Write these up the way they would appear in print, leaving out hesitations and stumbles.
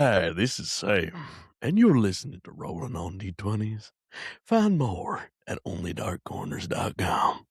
Hi, this is Sam, and you're listening to Rolling on D20s. Find more at onlydarkcorners.com.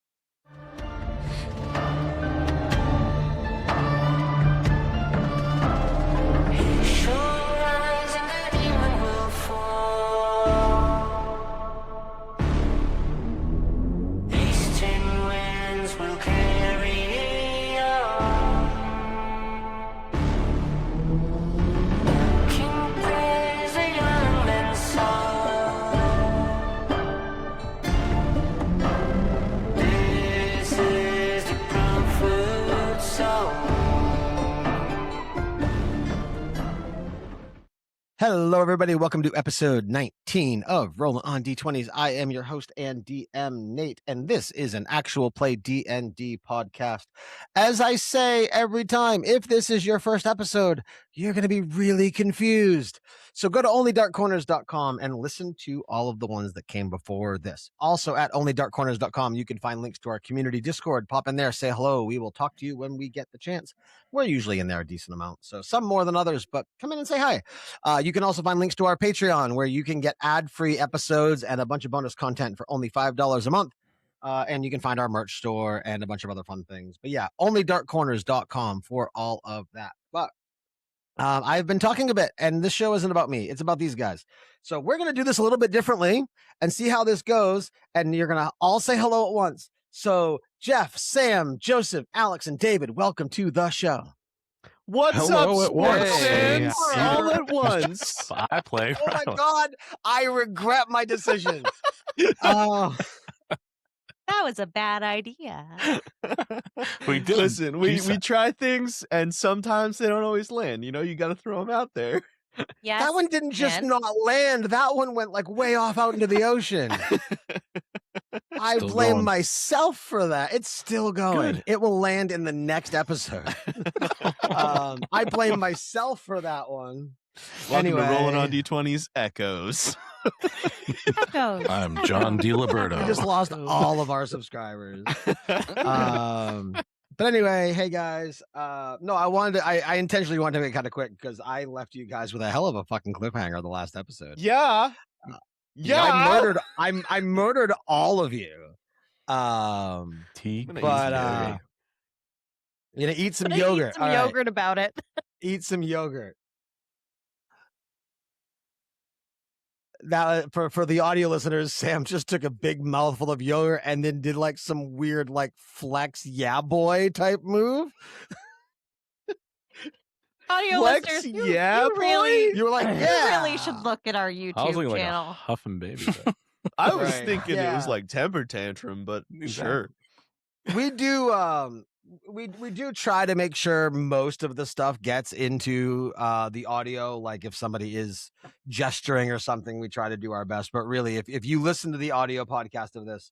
Hello, everybody. Welcome to episode 19 of Rolling on D20s. I am your host and DM, Nate, and this is an actual play D&D podcast. As I say every time, if this is your first episode, you're going to be really confused. So go to onlydarkcorners.com and listen to all of the ones that came before this. Also at onlydarkcorners.com, you can find links to our community Discord. Pop in there, say hello. We will talk to you when we get the chance. We're usually in there a decent amount, so some more than others, but come in and say hi. You can also find links to our Patreon, where you can get ad-free episodes and a bunch of bonus content for only $5 a month. And you can find our merch store and a bunch of other fun things. But yeah, onlydarkcorners.com for all of that. But I've been talking a bit, and this show isn't about me. It's about these guys. So we're going to do this a little bit differently and see how this goes. And you're going to all say hello at once. So Jeff, Sam, Joseph, Alex, and David, welcome to the show. What's Hello up, at once. Spartans? All at once. I play. Oh my God, I regret my decisions. Oh, That was a bad idea. We did. Listen, we try things, and sometimes they don't always land. You know, you got to throw them out there. Yes. that one didn't just and- not land. That one went like way off out into the ocean. I Still blame going. myself for that. It's still going. Good. It will land in the next episode. I blame myself for that one. Welcome to Anyway. Rolling on D20s Echoes. Echoes. I'm John We DiLiberto. just lost all of our subscribers. But anyway, hey guys. No, I intentionally wanted to make it kind of quick because I left you guys with a hell of a fucking cliffhanger the last episode. Yeah. I murdered all of you. Tea. But you know, eat some But I yogurt. Eat some All right. yogurt about it. Eat some yogurt. Now, for the audio listeners, Sam just took a big mouthful of yogurt and then did like some weird like flex yeah boy type move. Audio Flex, listeners, you boy? really, You were like, you yeah. really should look at our I was YouTube looking like a channel. huffing baby. though. I was Right. thinking it was Yeah. like temper tantrum, but sure. We do we do try to make sure most of the stuff gets into the audio. Like if somebody is gesturing or something, we try to do our best. But really, if you listen to the audio podcast of this,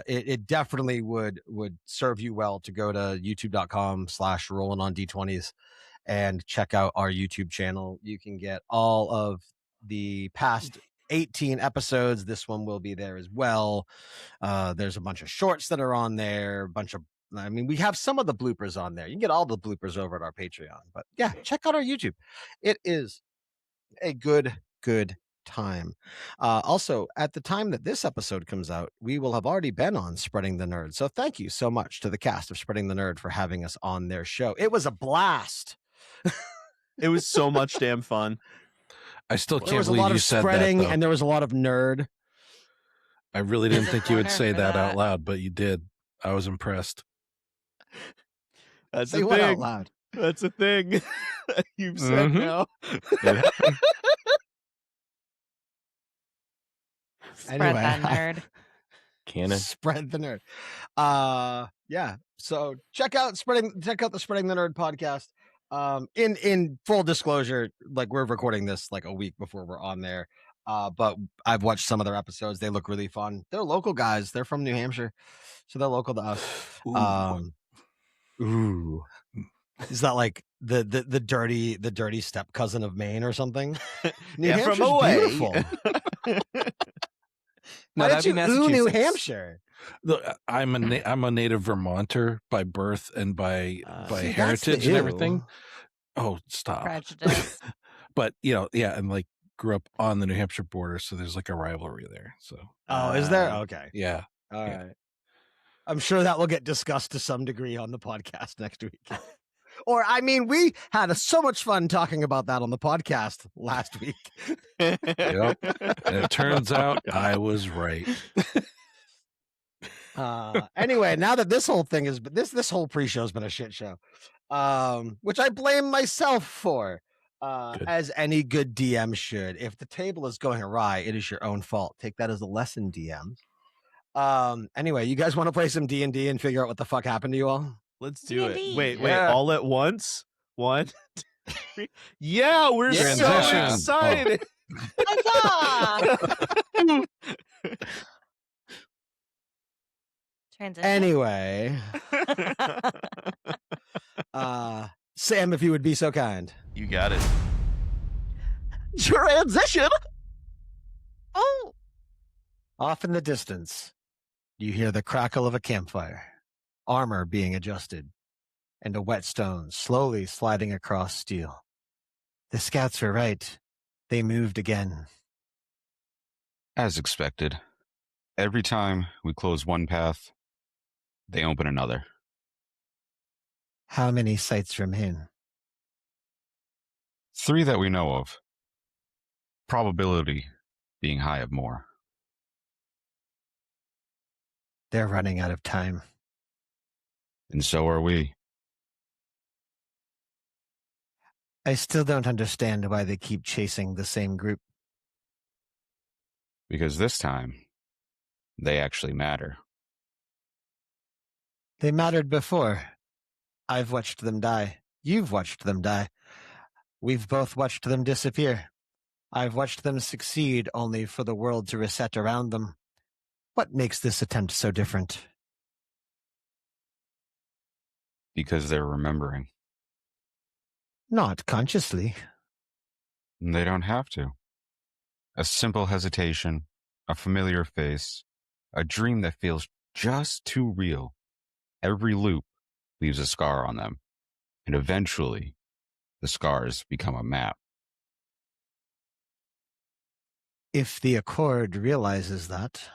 it definitely would serve you well to go to youtube.com/rolling on D20s and check out our YouTube channel. You can get all of the past 18 episodes. This one will be there as well. There's a bunch of shorts that are on there, we have some of the bloopers on there. You can get all the bloopers over at our Patreon. But yeah, check out our YouTube. It is a good time. Also, at the time that this episode comes out, we will have already been on Spreading the Nerd. So thank you so much to the cast of Spreading the Nerd for having us on their show. It was a blast. It was so much damn fun. I still There can't was a believe lot you of said spreading that. Though. and there was a lot of nerd. I really didn't think you would Corner say for that out that. loud, but you did. I was impressed. That's Say a what out thing. loud. That's a thing. You've said Mhm. now. It happened. Spread Anyway, that nerd. Canon. Spread the nerd. Yeah. So check out the Spreading the Nerd podcast. In full disclosure, like we're recording this like a week before we're on there. But I've watched some of their episodes. They look really fun. They're local guys. They're from New Hampshire, so they're local to us. Ooh. Is that like the dirty step cousin of Maine or something? New Yeah, Hampshire's from away. beautiful. No, Why that'd don't be you ooh New Massachusetts. Hampshire? Look, I'm a native Vermonter by birth and by See, that's heritage the and ew. everything. Oh, stop. Prejudice. but and like grew up on the New Hampshire border, so there's like a rivalry there. So Oh, is there? Okay. yeah. All Yeah. right. I'm sure that will get discussed to some degree on the podcast next week. Or, I mean, we had so much fun talking about that on the podcast last week. Yep. And it turns out I was right. Anyway, now that this whole thing is this whole pre-show has been a shit show, which I blame myself for, as any good DM should. If the table is going awry, it is your own fault. Take that as a lesson, DMs. Anyway, you guys want to play some D&D and figure out what the fuck happened to you all? Let's do it. D&D. Wait, Yeah. all at once? 1, 2, 3. Yeah, we're so Transition. excited. Huzzah! Transition. Anyway, Sam, if you would be so kind. You got it. Transition. Oh, Off in the distance, you hear the crackle of a campfire, armor being adjusted, and a whetstone slowly sliding across steel. The scouts were right. They moved again. As expected, every time we close one path, they open another. How many sights remain? 3 that we know of. Probability being high of more. They're running out of time. And so are we. I still don't understand why they keep chasing the same group. Because this time, they actually matter. They mattered before. I've watched them die. You've watched them die. We've both watched them disappear. I've watched them succeed only for the world to reset around them. What makes this attempt so different? Because they're remembering. Not consciously. They don't have to. A simple hesitation, a familiar face, a dream that feels just too real. Every loop leaves a scar on them, and eventually, the scars become a map. If the Accord realizes that,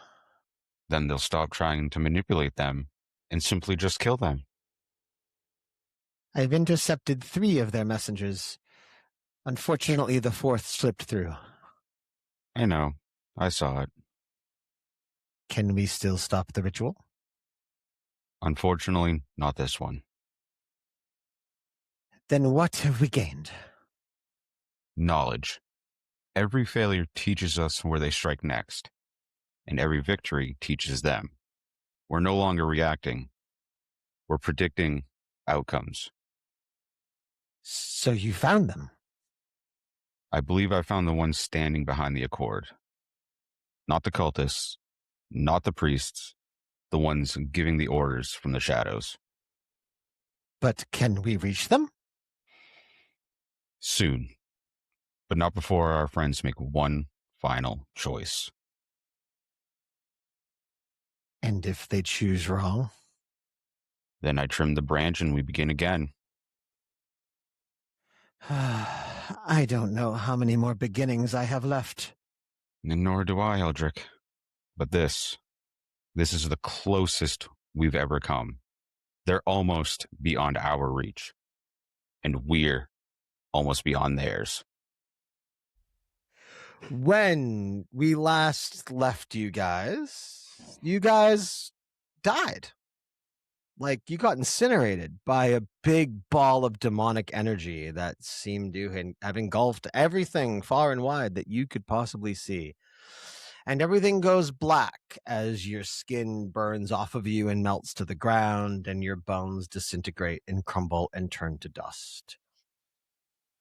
Then they'll stop trying to manipulate them and simply just kill them. I've intercepted 3 of their messengers. Unfortunately, the 4th slipped through. I know. I saw it. Can we still stop the ritual? Unfortunately, not this one. Then what have we gained? Knowledge. Every failure teaches us where they strike next, and every victory teaches them. We're no longer reacting. We're predicting outcomes. So you found them? I believe I found the ones standing behind the Accord. Not the cultists, not the priests, the ones giving the orders from the shadows. But can we reach them? Soon. But not before our friends make one final choice. And if they choose wrong? Then I trim the branch and we begin again. I don't know how many more beginnings I have left. And nor do I, Eldrick. But this is the closest we've ever come. They're almost beyond our reach. And we're almost beyond theirs. When we last left you guys died. Like, you got incinerated by a big ball of demonic energy that seemed to have engulfed everything far and wide that you could possibly see. And everything goes black as your skin burns off of you and melts to the ground, and your bones disintegrate and crumble and turn to dust.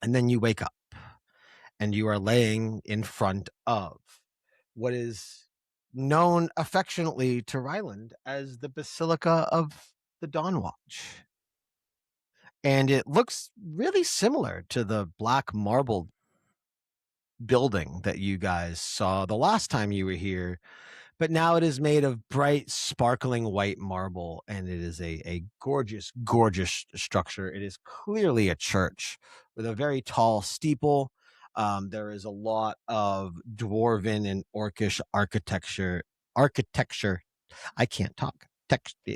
And then you wake up, and you are laying in front of what is known affectionately to Rylund as the Basilica of the Dawn Watch. And it looks really similar to the black marble building that you guys saw the last time you were here, but now it is made of bright, sparkling white marble, and it is a gorgeous, gorgeous structure. It is clearly a church with a very tall steeple, There is a lot of dwarven and orcish architecture. I can't talk.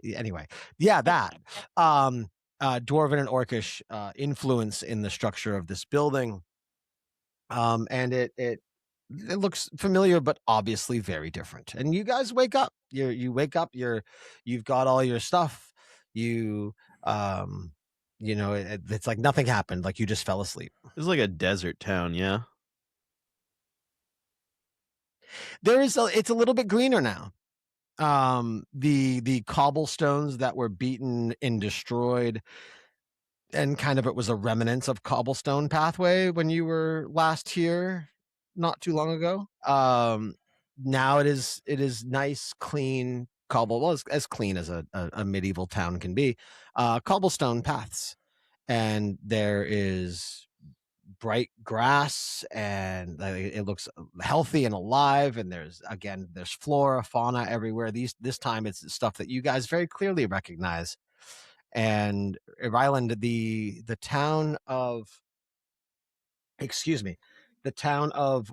Anyway, yeah, that dwarven and orcish influence in the structure of this building. And it looks familiar, but obviously very different. And you guys wake up. You wake up. You've got all your stuff. It's like nothing happened. Like you just fell asleep. It's like a desert town, yeah. It's a little bit greener now. The cobblestones that were beaten and destroyed, and kind of it was a remnants of cobblestone pathway when you were last here not too long ago. Now it is nice, clean cobble, well, as clean as a medieval town can be, cobblestone paths, and there is bright grass, and it looks healthy and alive, and there's flora, fauna everywhere. This time it's stuff that you guys very clearly recognize. And Rylund, the town of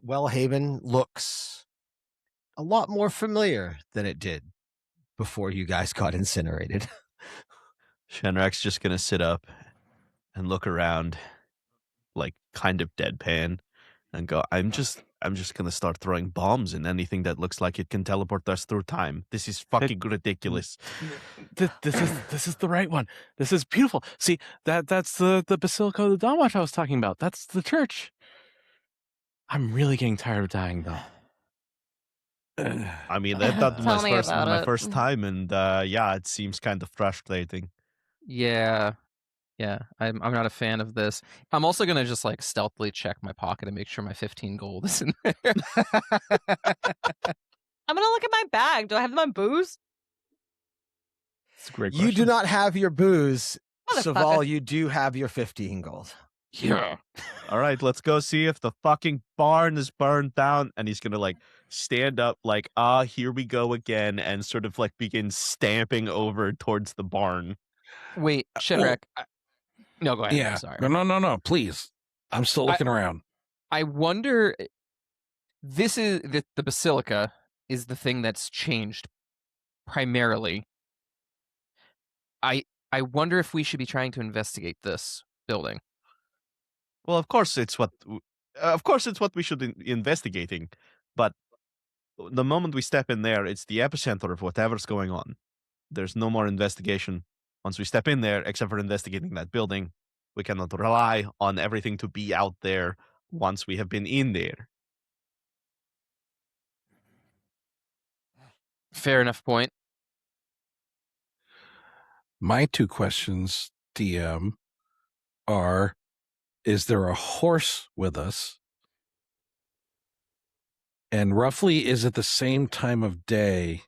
Wellhaven looks a lot more familiar than it did before you guys got incinerated. Shenrak's just gonna sit up and look around, like kind of deadpan, and go, I'm just gonna start throwing bombs in anything that looks like it can teleport us through time. This is fucking ridiculous. This is the right one. This is beautiful. See, that's the Basilica of the Dawnwatch I was talking about. That's the church. I'm really getting tired of dying, though. I mean, that's not Tell me about my it. first time, and yeah, it seems kind of frustrating. Yeah. I'm not a fan of this. I'm also gonna just like stealthily check my pocket and make sure my 15 gold is in there. I'm gonna look at my bag. Do I have my booze? It's a great You do question. not have your booze, Motherfucker. Saval. You do have your 15 gold. Yeah. All right, let's go see if the fucking barn is burned down. And he's gonna like stand up, like, here we go again, and sort of like begin stamping over towards the barn. Wait, Shenrak. No, go ahead. Yeah. I'm sorry. No. Please. I'm still looking around. I wonder. This is the Basilica is the thing that's changed primarily. I wonder if we should be trying to investigate this building. Well, of course it's what we should be investigating, but the moment we step in there, it's the epicenter of whatever's going on. There's no more investigation once we step in there, except for investigating that building. We cannot rely on everything to be out there once we have been in there. Fair enough point. My two questions, DM, are: is there a horse with us? And roughly, is it the same time of day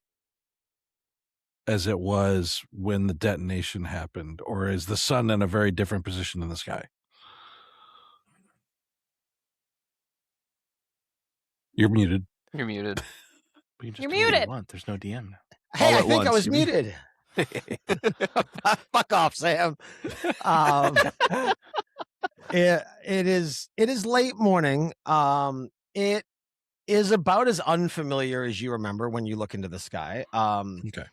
as it was when the detonation happened? Or is the sun in a very different position in the sky? You're muted. You're muted. We can just You're do what we muted. want. There's no DM now. Hey, All I at think I once, was you mean? muted. Fuck off, Sam. It is late morning. It is about as unfamiliar as you remember when you look into the sky. Okay.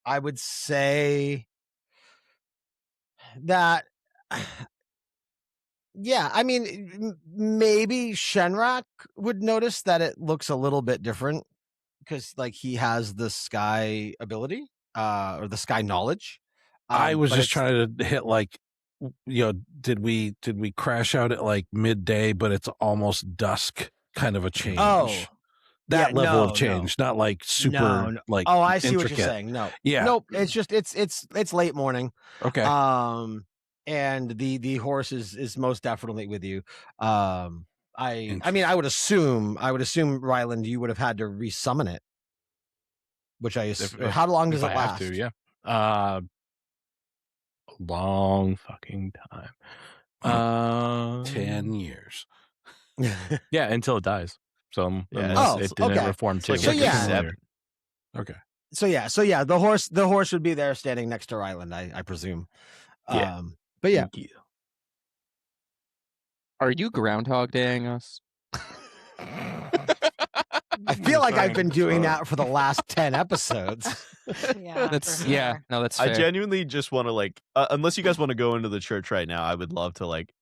I would say that, yeah, I mean, maybe Shenrak would notice that it looks a little bit different because, like, he has the sky ability, or the sky knowledge. I was but just it's- trying to hit, like, did we crash out at like midday, but it's almost dusk kind of a change? Oh, that yeah, level no, of change, not like super No. like Oh, I see what intricate. you're saying. No, Yeah. nope. It's just it's late morning. Okay. And the horse is most definitely with you. I mean, I would assume Rylund, you would have had to resummon it, which I assume. How long does if it I have last? to, yeah. A long fucking time. 10 years. Yeah, until it dies. So Yeah, unless Oh, it didn't okay. reform too. It's like So, yeah. seven. Okay. So yeah, the horse would be there standing next to Rylund, I presume. Yeah. But yeah, Are you Groundhog Daying us? I feel like I've been doing Sorry. that for the last 10 episodes. Yeah, That's for yeah. sure. No, that's I fair. genuinely just want to like, unless you guys want to go into the church right now, I would love to like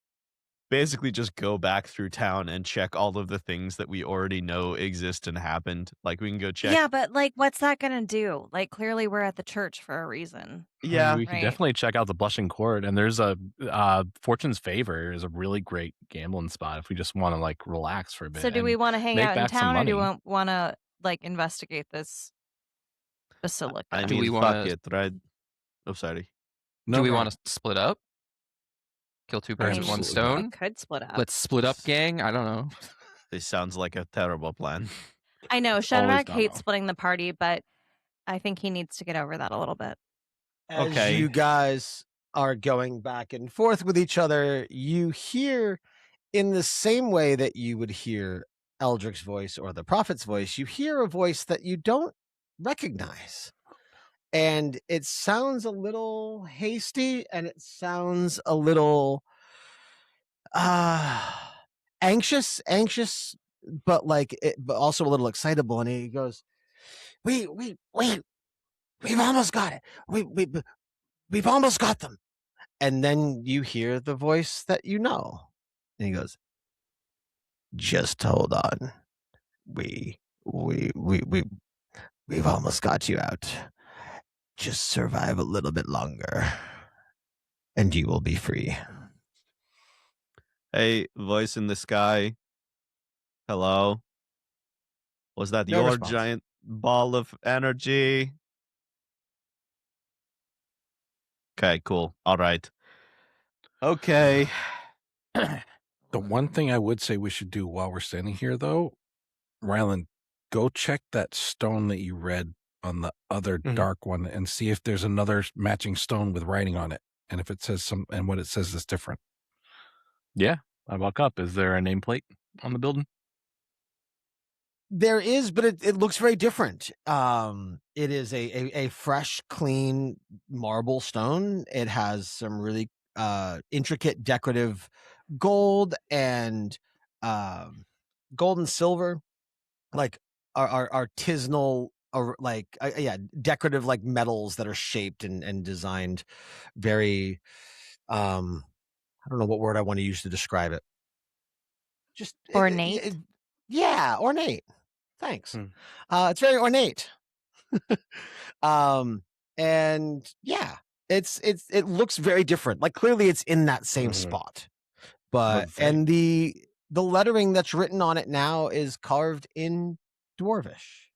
basically just go back through town and check all of the things that we already know exist and happened. Like we can go check. Yeah, but like, what's that gonna do? Like, clearly we're at the church for a reason. I mean, Yeah. we could Right. definitely check out the Blushing Court, and there's a Fortune's Favor is a really great gambling spot if we just want to like relax for a bit. So, do and we want to hang make out in back some town, or do we money. want to like investigate this basilica? I Do mean, we fuck wanna- it, right? Oh, sorry. No, Do we go want ahead. to split up? Kill two birds with one Absolutely not. stone? We could split up. Let's split up, gang. I don't know. This sounds like a terrible plan. I know Always Shadowmark done hates well. splitting the party, but I think he needs to get over that a little bit. As Okay. you guys are going back and forth with each other, you hear in the same way that you would hear Eldric's voice or the prophet's voice, you hear a voice that you don't recognize. And it sounds a little hasty and it sounds a little anxious, but but also a little excitable. And he goes, we've almost got it. We've almost got them. And then you hear the voice that you know. And he goes, just hold on. We've almost got you out. Just survive a little bit longer. And you will be free. Hey, voice in the sky. Hello? Was that No your response. giant ball of energy? Okay, cool. All right. Okay. The one thing I would say we should do while we're standing here, though, Rylund, go check that stone that you read on the other Mhm. dark one and see if there's another matching stone with writing on it. And if it says and what it says is different. Yeah, I walk up. Is there a nameplate on the building? There is, but it looks very different. It is a fresh, clean marble stone. It has some really intricate decorative gold and gold and silver, like artisanal, decorative like metals that are shaped and designed very. I don't know what word I want to use to describe it. Just Ornate? Yeah, ornate. Thanks. Hmm. It's very ornate. And yeah, it looks very different. Like clearly it's in that same Mhm. spot. But But and the lettering that's written on it now is carved in Dwarvish.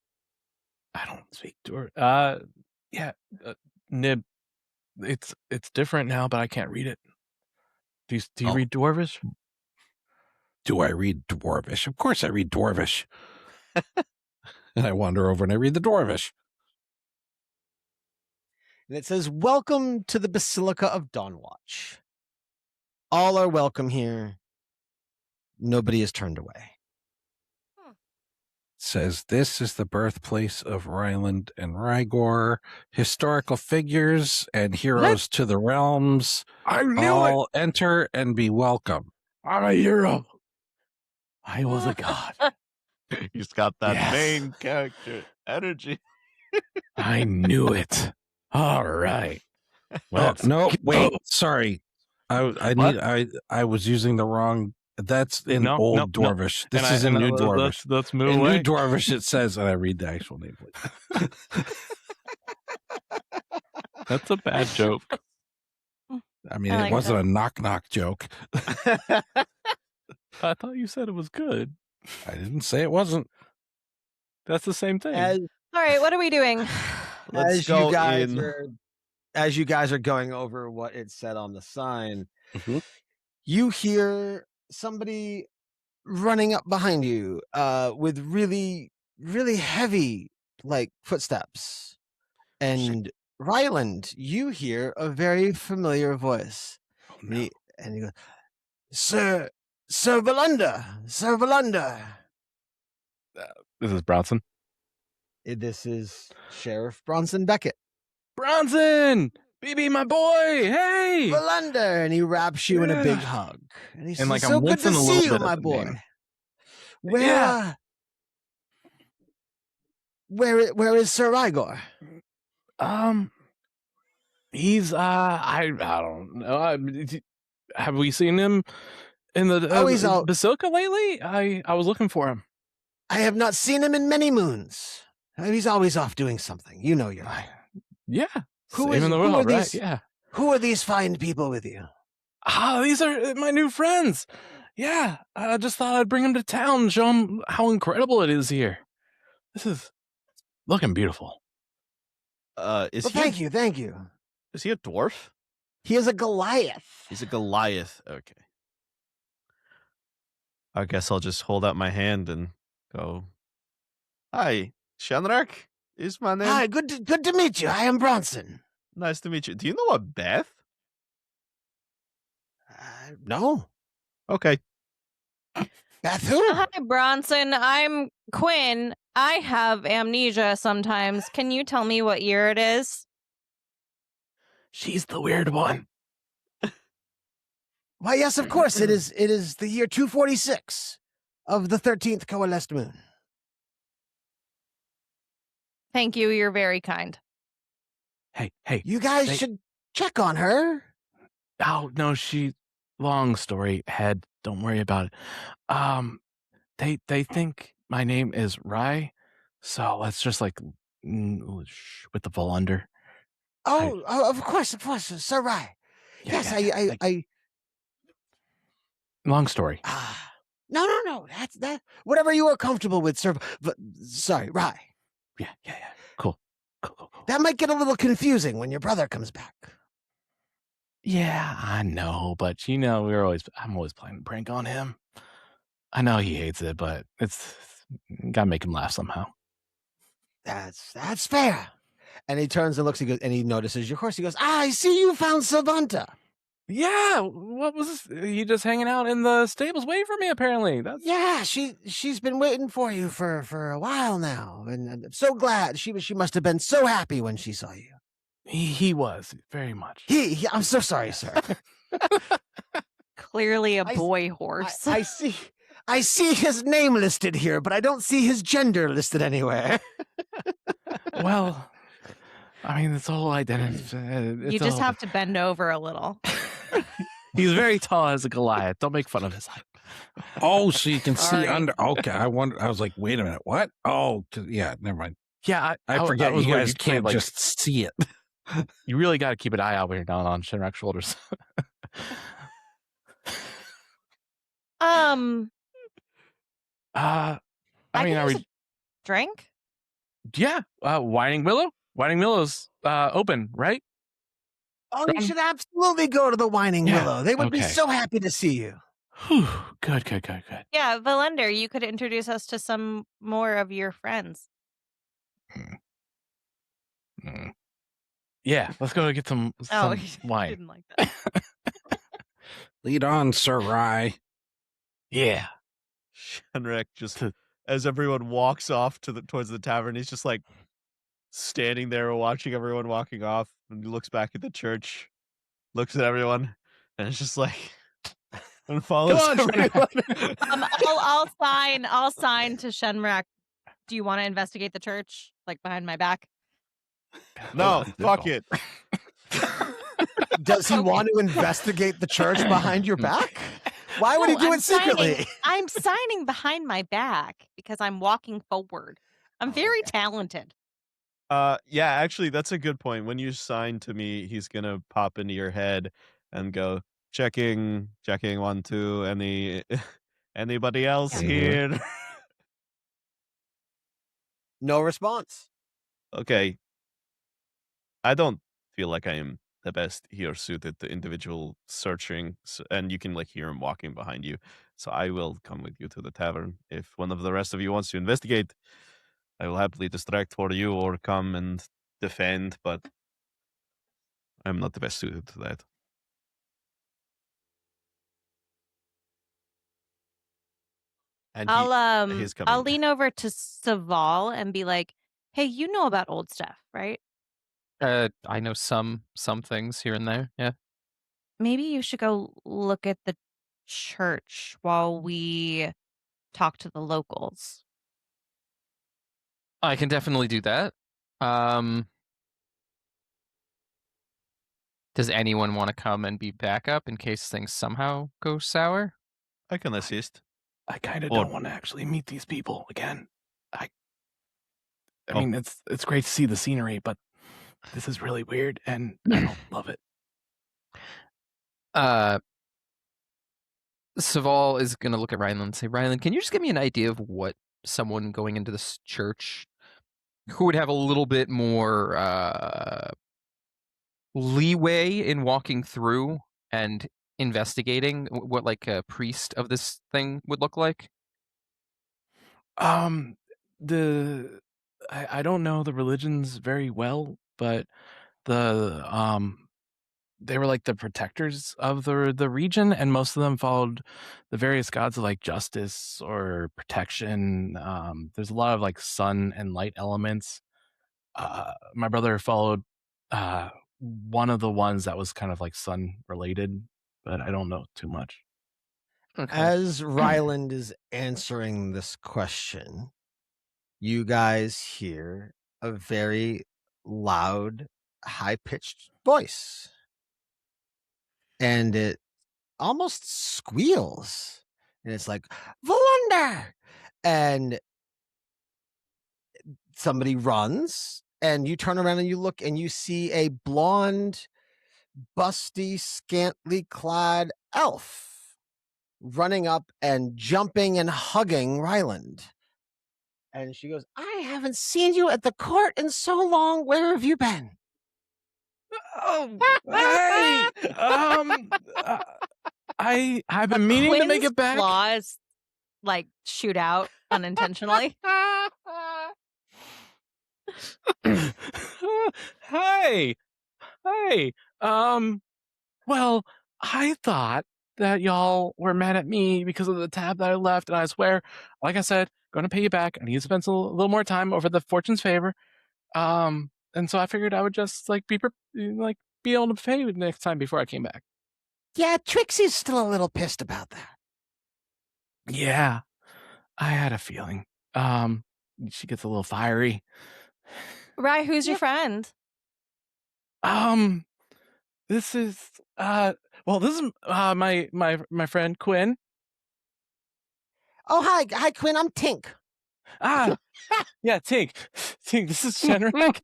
I don't speak Dwarf. Yeah, Nib. It's different now, but I can't read it. Do you Oh. read Dwarvish? do I read Dwarvish? Of course I read Dwarvish. And I wander over and I read the Dwarvish. And it says, "Welcome to the Basilica of Dawnwatch. All are welcome here. Nobody is turned away." Says this is the birthplace of Rylund and Rygor, historical figures and heroes to the realms. I knew All enter and be welcome. I'm a hero. I was a god. He's got that Yes. main character energy. I knew it. All right. Well, No, wait, sorry. I was using the wrong. That's in No, old no, no. Dwarvish. This is in new Dwarvish. Let's move In away. new Dwarvish, it says, and I read the actual name. That's a bad joke. I mean, I it like wasn't that. a knock-knock joke. I thought you said it was good. I didn't say it wasn't. That's the same thing. As All right, what are we doing? Let's as go you guys in. as you guys are going over what it said on the sign, Mhm. you hear somebody running up behind you with really, really heavy like footsteps. And Rylund, you hear a very familiar voice. Oh, And no. he goes, Sir Valunda. This is Bronson. This is Sheriff Bronson Beckett. Bronson! BB, my boy! Hey! Valunda, and he wraps you in a big Yeah. hug. And he And, says, like, I'm "So good to wincing a little see you, bit at my the boy. name. Where is Sir Igor? He's I don't know. Have we seen him in the Oh, he's out. Basilica lately? I was looking for him. I have not seen him in many moons. He's always off doing something. You know you're right. Yeah. Who saving is- the who are world, right? these- Yeah. Who are these fine people with you? These are my new friends. Yeah, I just thought I'd bring them to town and show them how incredible it is here. This is looking beautiful. Thank you. Is he a dwarf? He is a Goliath. He's a Goliath. Okay. I guess I'll just hold out my hand and go. Hi, Shenrak is my name. Hi, good to meet you. I am Bronson. Nice to meet you. Do you know a Beth? No. Okay. Beth who? Hi, Bronson. I'm Quinn. I have amnesia sometimes. Can you tell me what year it is? She's the weird one. Why, yes, of course. It is the year 246 of the 13th coalesced moon. Thank you. You're very kind. Hey. You guys should check on her. Oh, no, long story, head. Don't worry about it. They think my name is Rye, so let's just with the full under. Oh, of course, Sir Rye. Yes, I Long story. No. That's that. Whatever you are comfortable with, sir. But, sorry, Rye. Yeah. Cool. That might get a little confusing when your brother comes back. Yeah, I know, but I'm always playing a prank on him. I know he hates it, but it's gotta make him laugh somehow. That's fair. And he turns and looks, and he notices your horse. He goes, I see you found Savanta. Yeah, what was this? He just hanging out in the stables waiting for me, apparently. Yeah, she's been waiting for you for a while now, and I'm so glad. She must have been so happy when she saw you. He was very much. I'm so sorry, sir. Clearly a boy horse. I see his name listed here, but I don't see his gender listed anywhere. Well, I mean, it's all identity. You just have to bend over a little. He's very tall as a Goliath. Don't make fun of his height. Oh, so you can see Sorry. under. Okay, I was like, wait a minute, what? Oh, yeah, never mind. Yeah, I forget was you where guys can't like, just see it. You really got to keep an eye out when you're down on Shinrak's shoulders. I mean, can are use we? a drink? Yeah, Whining Willow. Whining Willow's open, right? Oh, you should absolutely go to the Whining Yeah, Willow. They would be okay. so happy to see you. Whew, good. Yeah, Valender, you could introduce us to some more of your friends. Yeah, let's go get some He wine. didn't like that. Lead on, Sir Rye. Yeah. Shenrak just, as everyone walks off towards the tavern, he's just like standing there watching everyone walking off, and he looks back at the church, looks at everyone, and it's just like, and follows Come on, everyone. I'll sign to Shenrak. Do you want to investigate the church, like behind my back? No, fuck it. Does he want to investigate the church behind your back? Why would he do it secretly? I'm signing behind my back because I'm walking forward. I'm very talented. Yeah, actually, that's a good point. When you sign to me, he's gonna pop into your head and go, checking 1, 2, anybody else Yeah. here? No response. Okay. I don't feel like I am the best here suited to individual searching, and you can like hear him walking behind you. So I will come with you to the tavern. If one of the rest of you wants to investigate, I will happily distract for you or come and defend, but I'm not the best suited to that. And I'll he's coming. I'll lean over to Saval and be like, "Hey, you know about old stuff, right? I know some things here and there. Yeah. Maybe you should go look at the church while we talk to the locals. I can definitely do that. Does anyone want to come and be backup in case things somehow go sour? I can assist. I kind of Or- don't want to actually meet these people again. I Oh. mean, it's great to see the scenery, but this is really weird, and I don't love it. Saval is going to look at Rylund and say, Rylund, can you just give me an idea of what someone going into this church who would have a little bit more leeway in walking through and investigating, what like a priest of this thing would look like? I don't know the religions very well, but they were like the protectors of the region, and most of them followed the various gods of like justice or protection. There's a lot of like sun and light elements. My brother followed one of the ones that was kind of like sun related, but I don't know too much. Okay. As Rylund is answering this question, you guys hear a very loud, high-pitched voice. And it almost squeals. And it's like, Volunder! And somebody runs, and you turn around and you look, and you see a blonde, busty, scantily clad elf running up and jumping and hugging Rylund. And she goes, I haven't seen you at the court in so long. Where have you been? Oh, hey, I've been meaning to make Quinn's it back. claws like shoot out unintentionally. Hey, well, I thought that y'all were mad at me because of the tab that I left, and I swear, like I said, going to pay you back. I need to spend a little more time over the fortune's favor. And so I figured I would just like be able to pay you next time before I came back. Yeah, Trixie's still a little pissed about that. Yeah, I had a feeling. She gets a little fiery. Right, who's your friend? This is this is my friend Quinn. Oh, hi, Quinn. I'm Tink. Yeah, Tink. This is Shenrik,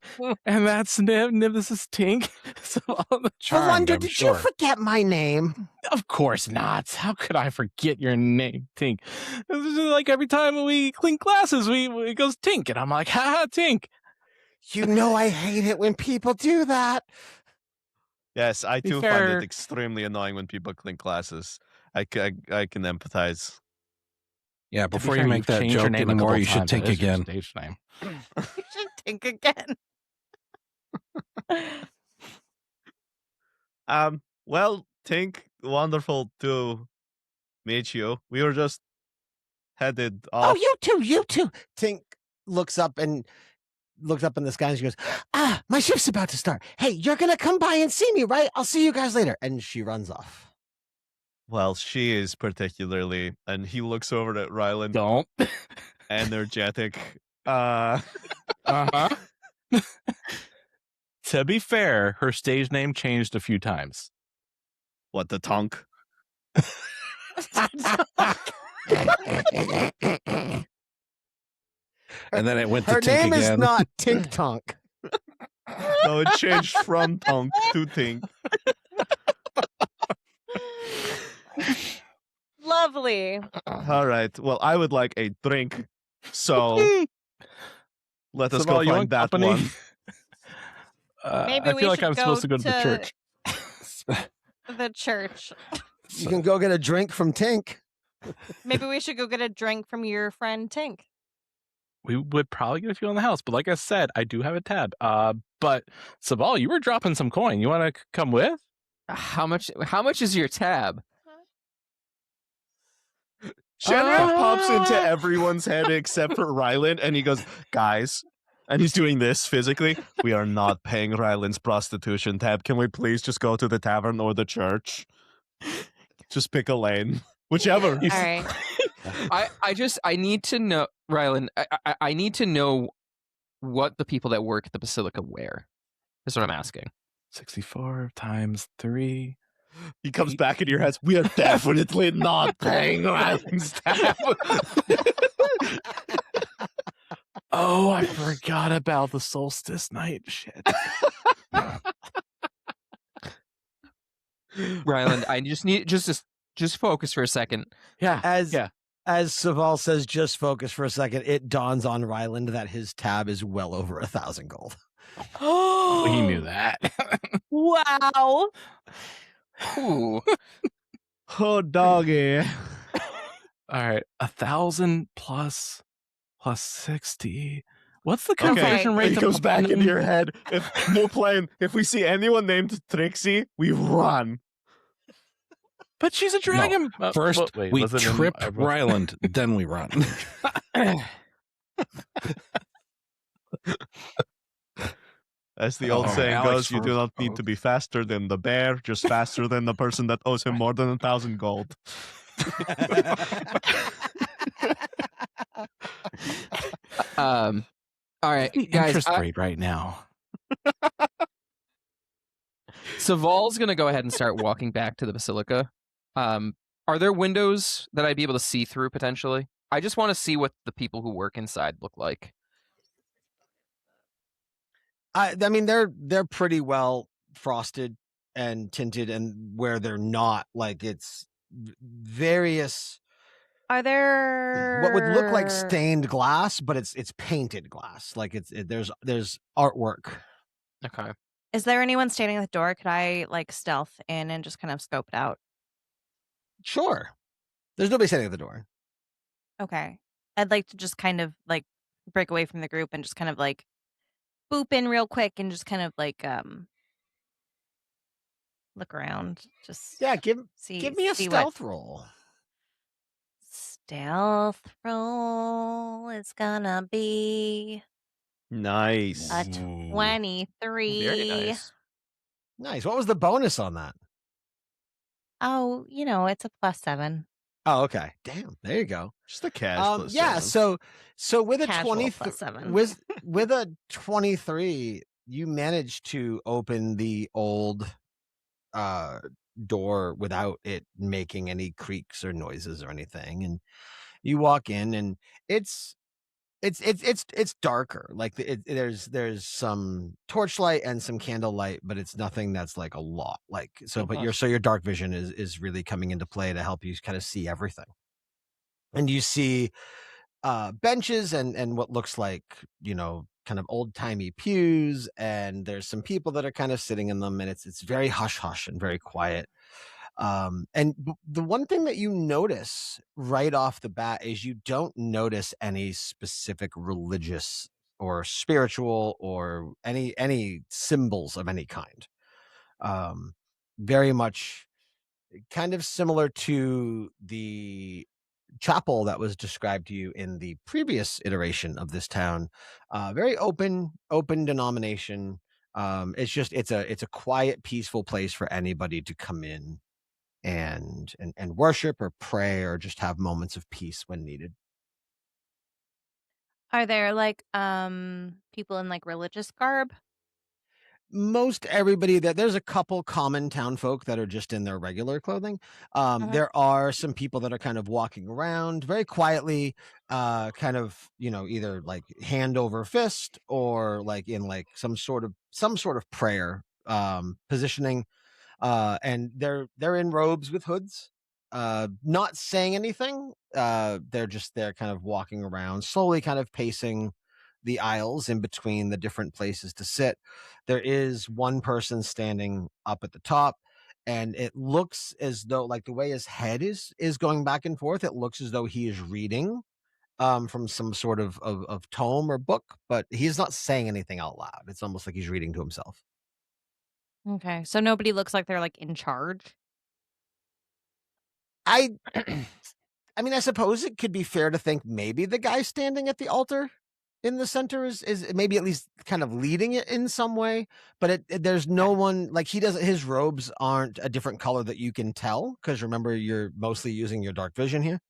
and that's Nib. Nib, this is Tink. So Volunder, did you forget my name? Of course not. How could I forget your name, Tink? This is like every time we clink glasses, it goes Tink, and I'm like, ha, Tink. You know I hate it when people do that. Yes, I Be too find fair. it extremely annoying when people clink glasses. I can empathize. Yeah, To be before fair, you make you've that changed your joke name a anymore, couple you should times. think That is your again. stage name. You should think again. Well, Tink, wonderful to meet you. We were just headed off. Oh, you too. Tink looks up in the sky and she goes, my shift's about to start. Hey, you're going to come by and see me, right? I'll see you guys later. And she runs off. Well, she is particularly, and he looks over at Rylund, Don't. energetic. Uh-huh. To be fair, her stage name changed a few times. What, the tonk? And then it went to Her Tink name is again. not Tink Tonk. No, it changed from tonk to Tink. Lovely. All right. Well, I would like a drink. So let us So, go Val, you find want that company? one. Maybe I we feel like should I'm supposed to go to the to- church. The church. You can go get a drink from Tink. Maybe we should go get a drink from your friend Tink. We would probably get a few on the house, but like I said, I do have a tab. But Sabal, you were dropping some coin. You want to come with? How much is your tab? Shenrik pops into everyone's head except for Rylund, and he goes, guys, and he's doing this physically. We are not paying Rylund's prostitution tab. Can we please just go to the tavern or the church? Just pick a lane. Whichever. All right. I need to know, Rylund. I need to know what the people that work at the Basilica wear. That's what I'm asking. 64 times 3. He comes back in your head. We are definitely not paying Rylund's tab. Oh, I forgot about the solstice night shit. Rylund, I just need just focus for a second. Yeah. As yeah. Saval says, just focus for a second. It dawns on Rylund that his tab is well over 1,000 gold. Well, he knew that. Wow. Ooh. Oh, doggy. All right, 1,000 plus 60. What's the conversion rate? It goes back into your head. If we see anyone named Trixie, we run. But she's a dragon. First, wait, we was it in trip our book? Rylund, then we run. As the old Oh, saying Alex goes, you do not need to be faster than the bear, just faster than the person that owes him more than 1,000 gold. All right, The guys. interest rate right now. Saval's gonna go ahead and start walking back to the Basilica. Are there windows that I'd be able to see through potentially? I just want to see what the people who work inside look like. I mean, they're pretty well frosted and tinted, and where they're not, like, it's various. Are there What would look like stained glass, but it's painted glass. Like there's artwork. Okay. Is there anyone standing at the door? Could I like stealth in and just kind of scope it out? Sure, there's nobody standing at the door. Okay. I'd like to just kind of like break away from the group and just kind of like boop in real quick and just kind of like look around. Just Yeah, give me a see stealth roll. Stealth roll is gonna be Nice. a 23. Very nice. Nice. What was the bonus on that? Oh, it's a +7. Oh, okay. Damn. There you go. Just a cash. Yeah. So with a Casual 23, +7. with a 23, you managed to open the old door without it making any creaks or noises or anything, and you walk in, and it's darker. Like there's some torchlight and some candlelight, but it's nothing that's like a lot. Like so, but your dark vision is really coming into play to help you kind of see everything. And you see benches and what looks like, kind of old timey pews, and there's some people that are kind of sitting in them, and it's very hush hush and very quiet. And the one thing that you notice right off the bat is you don't notice any specific religious or spiritual or any symbols of any kind. Very much kind of similar to the chapel that was described to you in the previous iteration of this town. Very open denomination. It's a quiet, peaceful place for anybody to come in and worship or pray or just have moments of peace when needed. Are there like people in like religious garb? Most everybody there's a couple common town folk that are just in their regular clothing. There are some people that are kind of walking around very quietly, kind of, either like hand over fist or like in like some sort of prayer positioning. And they're in robes with hoods, not saying anything. They're kind of walking around, slowly kind of pacing the aisles in between the different places to sit. There is one person standing up at the top, and it looks as though, like, the way his head is going back and forth, it looks as though he is reading from some sort of tome or book, but he's not saying anything out loud. It's almost like he's reading to himself. Okay, so nobody looks like they're like in charge. I mean, I suppose it could be fair to think maybe the guy standing at the altar in the center is maybe at least kind of leading it in some way, but there's no one, like, his robes aren't a different color that you can tell, because remember, you're mostly using your dark vision here.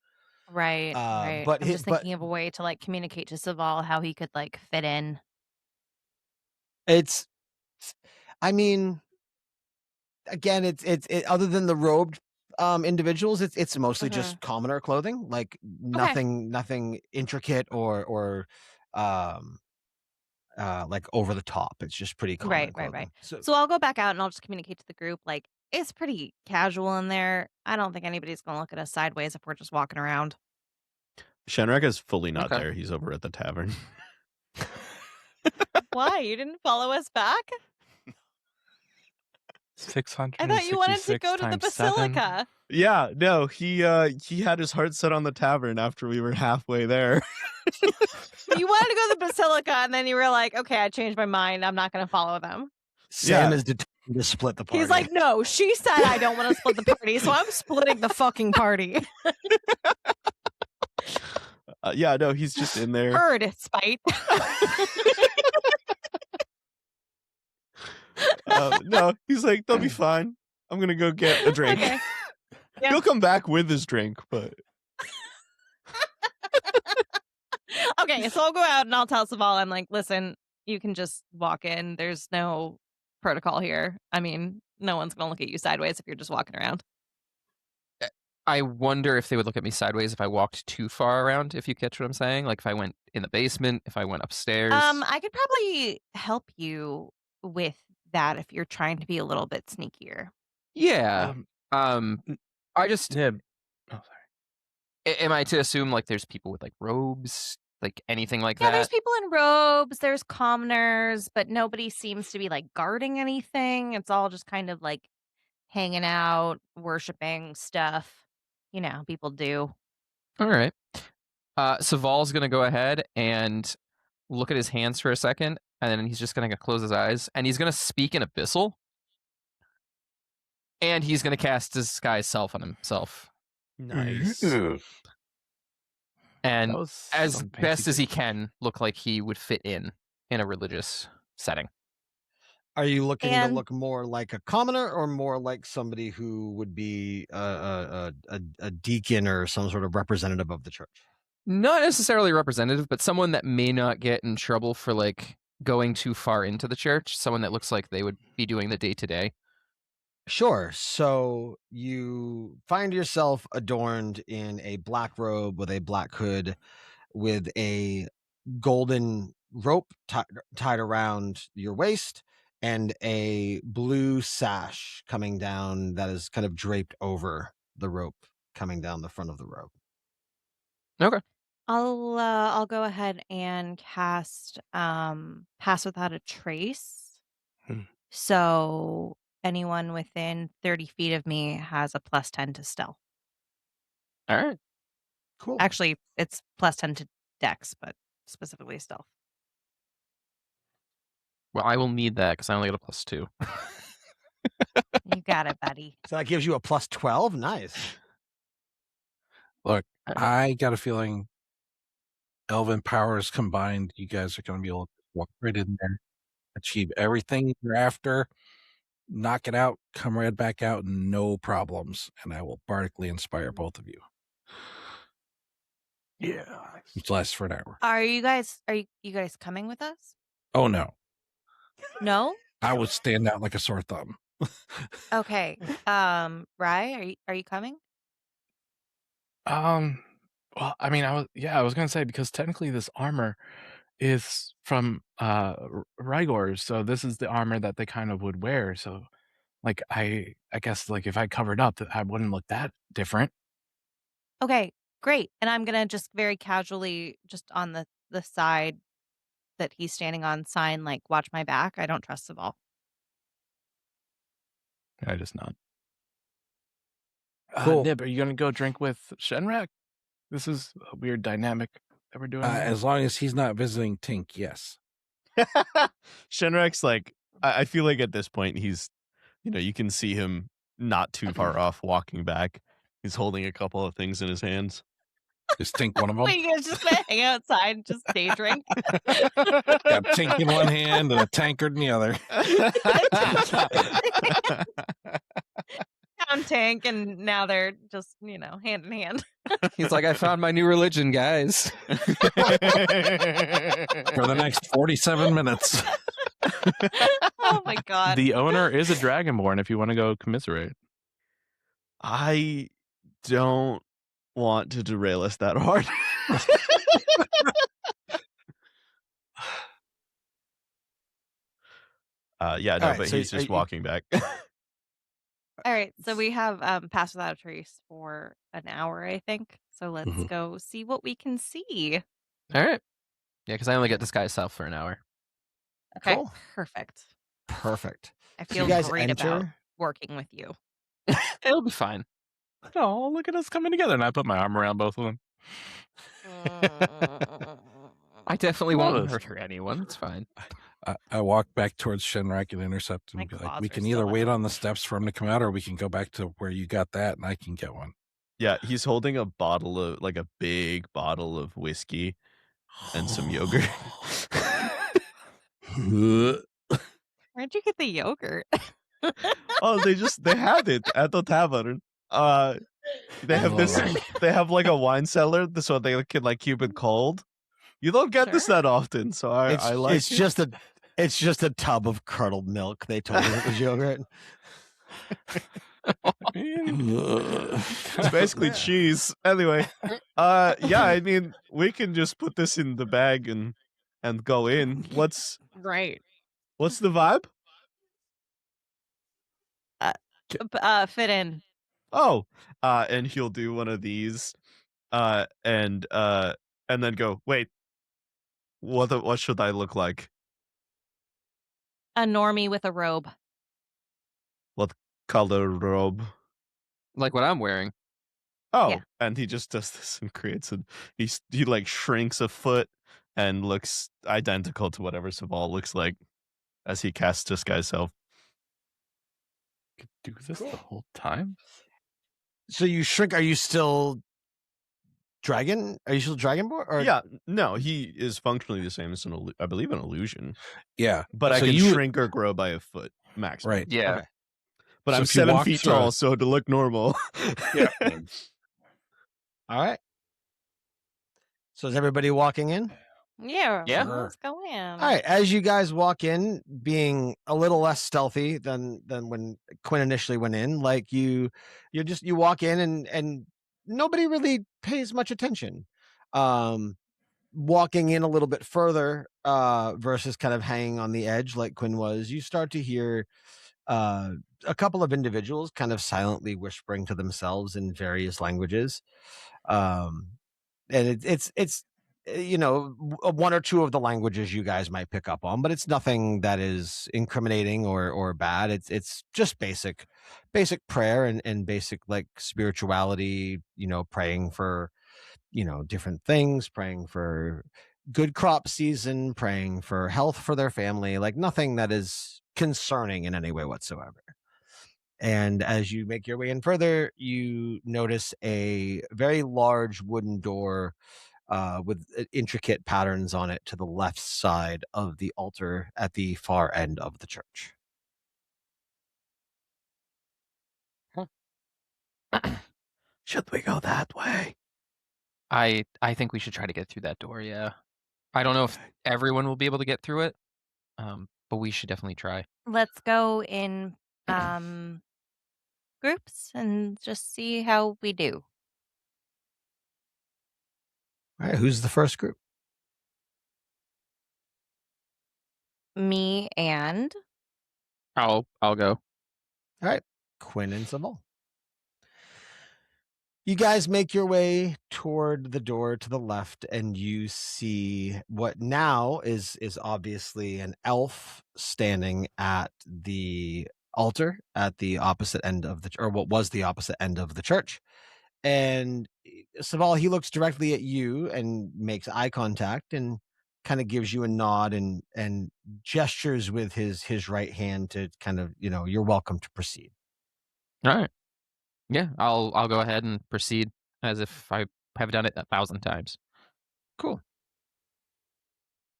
Right, right. But I'm just thinking of a way to like communicate to Saval how he could like fit in. it's, I mean, again, it's other than the robed individuals, it's mostly just commoner clothing, like nothing intricate or like over the top. It's just pretty common clothing. Right. So I'll go back out and I'll just communicate to the group like it's pretty casual in there. I don't think anybody's gonna look at us sideways if we're just walking around. Shenrek is fully not Okay. there. He's over at the tavern. Why? You didn't follow us back? 600. I thought you wanted to go to the Basilica. Yeah, no, he had his heart set on the tavern after we were halfway there. You wanted to go to the Basilica, and then you were like, okay, I changed my mind. I'm not going to follow them. Sam is determined to split the party. He's like, no, she said I don't want to split the party, so I'm splitting the fucking party. Yeah, no, he's just in there. Heard, spite. No, he's like, they'll be fine. I'm going to go get a drink. Okay. Yeah. He'll come back with his drink, but... Okay, so I'll go out and I'll tell Saval, I'm like, listen, you can just walk in. There's no protocol here. I mean, no one's going to look at you sideways if you're just walking around. I wonder if they would look at me sideways if I walked too far around, if you catch what I'm saying. Like if I went in the basement, if I went upstairs. I could probably help you with that if you're trying to be a little bit sneakier. Yeah. I just... Nib. Oh, sorry. Am I to assume like there's people with like robes, like anything like Yeah, that? there's people in robes, there's commoners, but nobody seems to be like guarding anything. It's all just kind of like hanging out, worshiping stuff. You know, people do. All right. Saval's going to go ahead and look at his hands for a second, and then he's just going to close his eyes, and he's going to speak in Abyssal, and he's going to cast Disguise Self on himself. Nice. And as some best fancy as he can, look like he would fit in a religious setting. Are you looking to And- look more like a commoner or more like somebody who would be a deacon or some sort of representative of the church? Not necessarily representative, but someone that may not get in trouble for like going too far into the church. Someone that looks like they would be doing the day-to-day. Sure. So you find yourself adorned in a black robe with a black hood with a golden rope tied around your waist and a blue sash coming down that is kind of draped over the rope coming down the front of the robe. Okay. I'll go ahead and cast Pass Without a Trace. So anyone within 30 feet of me has a +10 to stealth. All right. Cool. Actually, it's +10 to dex, but specifically stealth. Well, I will need that because I only got a +2. You got it, buddy. So that gives you a +12. Nice. Look, I got a feeling elven powers combined, you guys are going to be able to walk right in there, achieve everything you're after, knock it out, come right back out, no problems. And I will bardically inspire both of you. Yeah. It lasts for an hour. Are you guys coming with us? Oh, no. No? I would stand out like a sore thumb. Okay. Rye, are you coming? Well, I mean, I was gonna say because technically this armor is from Rygor's, so this is the armor that they kind of would wear. So, like, I guess like if I covered up, I wouldn't look that different. Okay, great. And I'm gonna just very casually, just on the side that he's standing on, sign like "Watch my back." I don't trust Saval. I just nod. Cool. Nib, are you gonna go drink with Shenrek? This is a weird dynamic that we're doing. here. As long as he's not visiting Tink, yes. Shenrek's like, I feel like at this point he's, you can see him not too far off walking back. He's holding a couple of things in his hands. Is Tink one of them? Wait, you guys just gonna hang outside and just day drink? Got Tink in one hand and a tankard in the other. on tank, and now they're just hand in hand. He's like, I found my new religion, guys. For the next 47 minutes. Oh my god. The owner is a dragonborn if you want to go commiserate. I don't want to derail us that hard. Yeah, no, Alright, but so he's just walking back. All right, so we have Pass Without a Trace for an hour, I think. So let's Mhm. go see what we can see. All right. Yeah, because I only get disguise self for an hour. Okay, Cool. perfect. Perfect. I So feel you guys great about enter. working with you. It'll be fine. Oh, look at us coming together. And I put my arm around both of them. I definitely Love won't us. hurt anyone. It's fine. I walk back towards Shenrak and intercept My and be like, claws we are can still either in wait them. on the steps for him to come out, or we can go back to where you got that and I can get one. Yeah, he's holding a bottle of, like a big bottle of whiskey and some yogurt. Where'd you get the yogurt? Oh, they have it at the tavern. They have this. They have like a wine cellar, so they can like keep it cold. You don't get this Sure. that often, so I like It's it. just a tub of curdled milk. They told me it was yogurt. It's basically cheese. Anyway, yeah, I mean, we can just put this in the bag and go in. What's Right. the vibe? Fit in. Oh, and he'll do one of these, and then go. Wait, what should I look like? A normie with a robe. What color robe? Like what I'm wearing. Oh, Yeah. and he just does this and creates he like shrinks a foot and looks identical to whatever Saval looks like as he casts Disguise Self. Could do this the whole time? So you shrink. Are you still dragon? Are you still dragonborn? Or Yeah, no, he is functionally the same as I believe an illusion, Yeah. but I So can you- shrink or grow by a foot maximum. Right. Yeah. Okay. But So I'm if you 7 walk feet through tall, a- so to look normal. Yeah. All right. So is everybody walking in? Yeah. Yeah. Let's go in. All right. As you guys walk in, being a little less stealthy than when Quinn initially went in, like you walk in and nobody really pays much attention. Walking in a little bit further, versus kind of hanging on the edge like Quinn was, you start to hear a couple of individuals kind of silently whispering to themselves in various languages. And it's one or two of the languages you guys might pick up on, but it's nothing that is incriminating or bad. It's just basic prayer and basic like spirituality, praying for different things, praying for good crop season, praying for health for their family, like nothing that is concerning in any way whatsoever. And as you make your way in further, you notice a very large wooden door with intricate patterns on it to the left side of the altar at the far end of the church. Should we go that way? I think we should try to get through that door. Yeah. I don't know if everyone will be able to get through it, but we should definitely try. Let's go in groups and just see how we do. All right, who's the first group? Me and I'll go. All right, Quinn and Saval. You guys make your way toward the door to the left, and you see what now is obviously an elf standing at the altar at the opposite end of or what was the opposite end of the church. And Saval, he looks directly at you and makes eye contact and kind of gives you a nod and gestures with his right hand to kind of, you're welcome to proceed. All right. Yeah, I'll go ahead and proceed as if I have done it 1,000 times. Cool.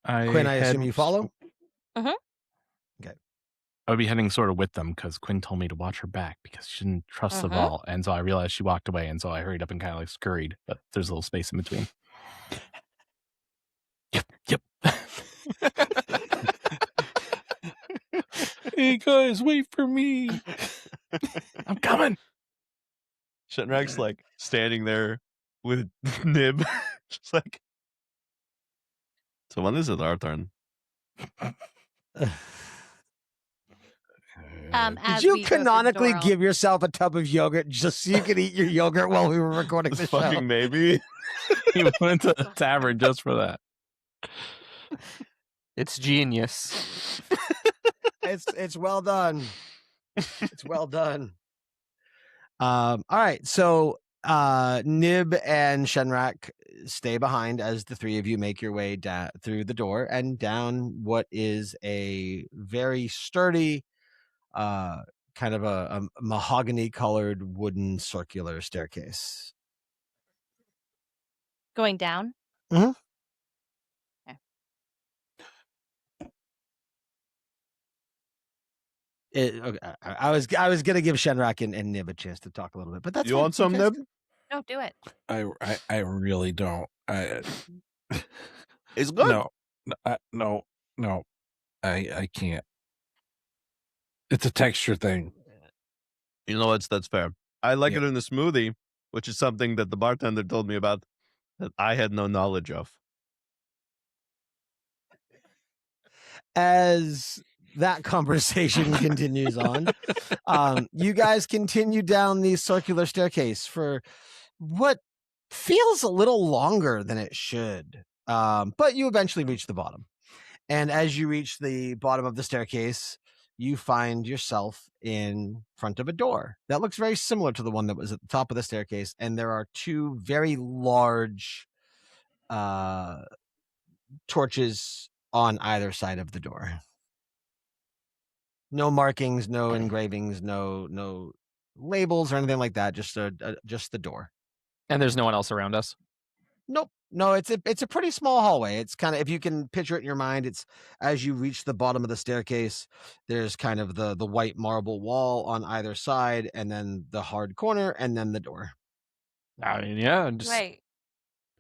I Quinn, I head- assume you follow? Mhm. Okay. would be heading sort of with them because Quinn told me to watch her back because she didn't trust Mhm. Saval. And so I realized she walked away. And so I hurried up and kind of like scurried, but there's a little space in between. Yep. Hey guys, wait for me. I'm coming. Shenrak's like standing there with Nib, just like. So when is it our turn? Did As you we go through the canonically door, I'll- give yourself a tub of yogurt just so you could eat your yogurt while we were recording the show? Fucking maybe. He went to the tavern just for that. It's genius. It's well done. It's well done. All right, so Nib and Shenrak stay behind as the three of you make your way through the door and down what is a very sturdy, kind of a mahogany colored wooden circular staircase. going down. Mhm. Okay. Okay, I was gonna give Shenrak and Nib a chance to talk a little bit, but that's You fine. want some, You guys Nib? can- No, do it. I really don't. It's good. No, I can't. It's a texture thing. You know what? That's fair. I like Yeah. it in a smoothie, which is something that the bartender told me about that I had no knowledge of. As that conversation continues on, you guys continue down the circular staircase for what feels a little longer than it should. But you eventually reach the bottom. And as you reach the bottom of the staircase, you find yourself in front of a door that looks very similar to the one that was at the top of the staircase. And there are two very large torches on either side of the door. No markings, no engravings, no labels or anything like that. Just the door. And there's no one else around us. Nope. No, it's a pretty small hallway. It's kind of, if you can picture it in your mind, it's as you reach the bottom of the staircase, there's kind of the white marble wall on either side, and then the hard corner, and then the door. I mean, yeah, just Wait.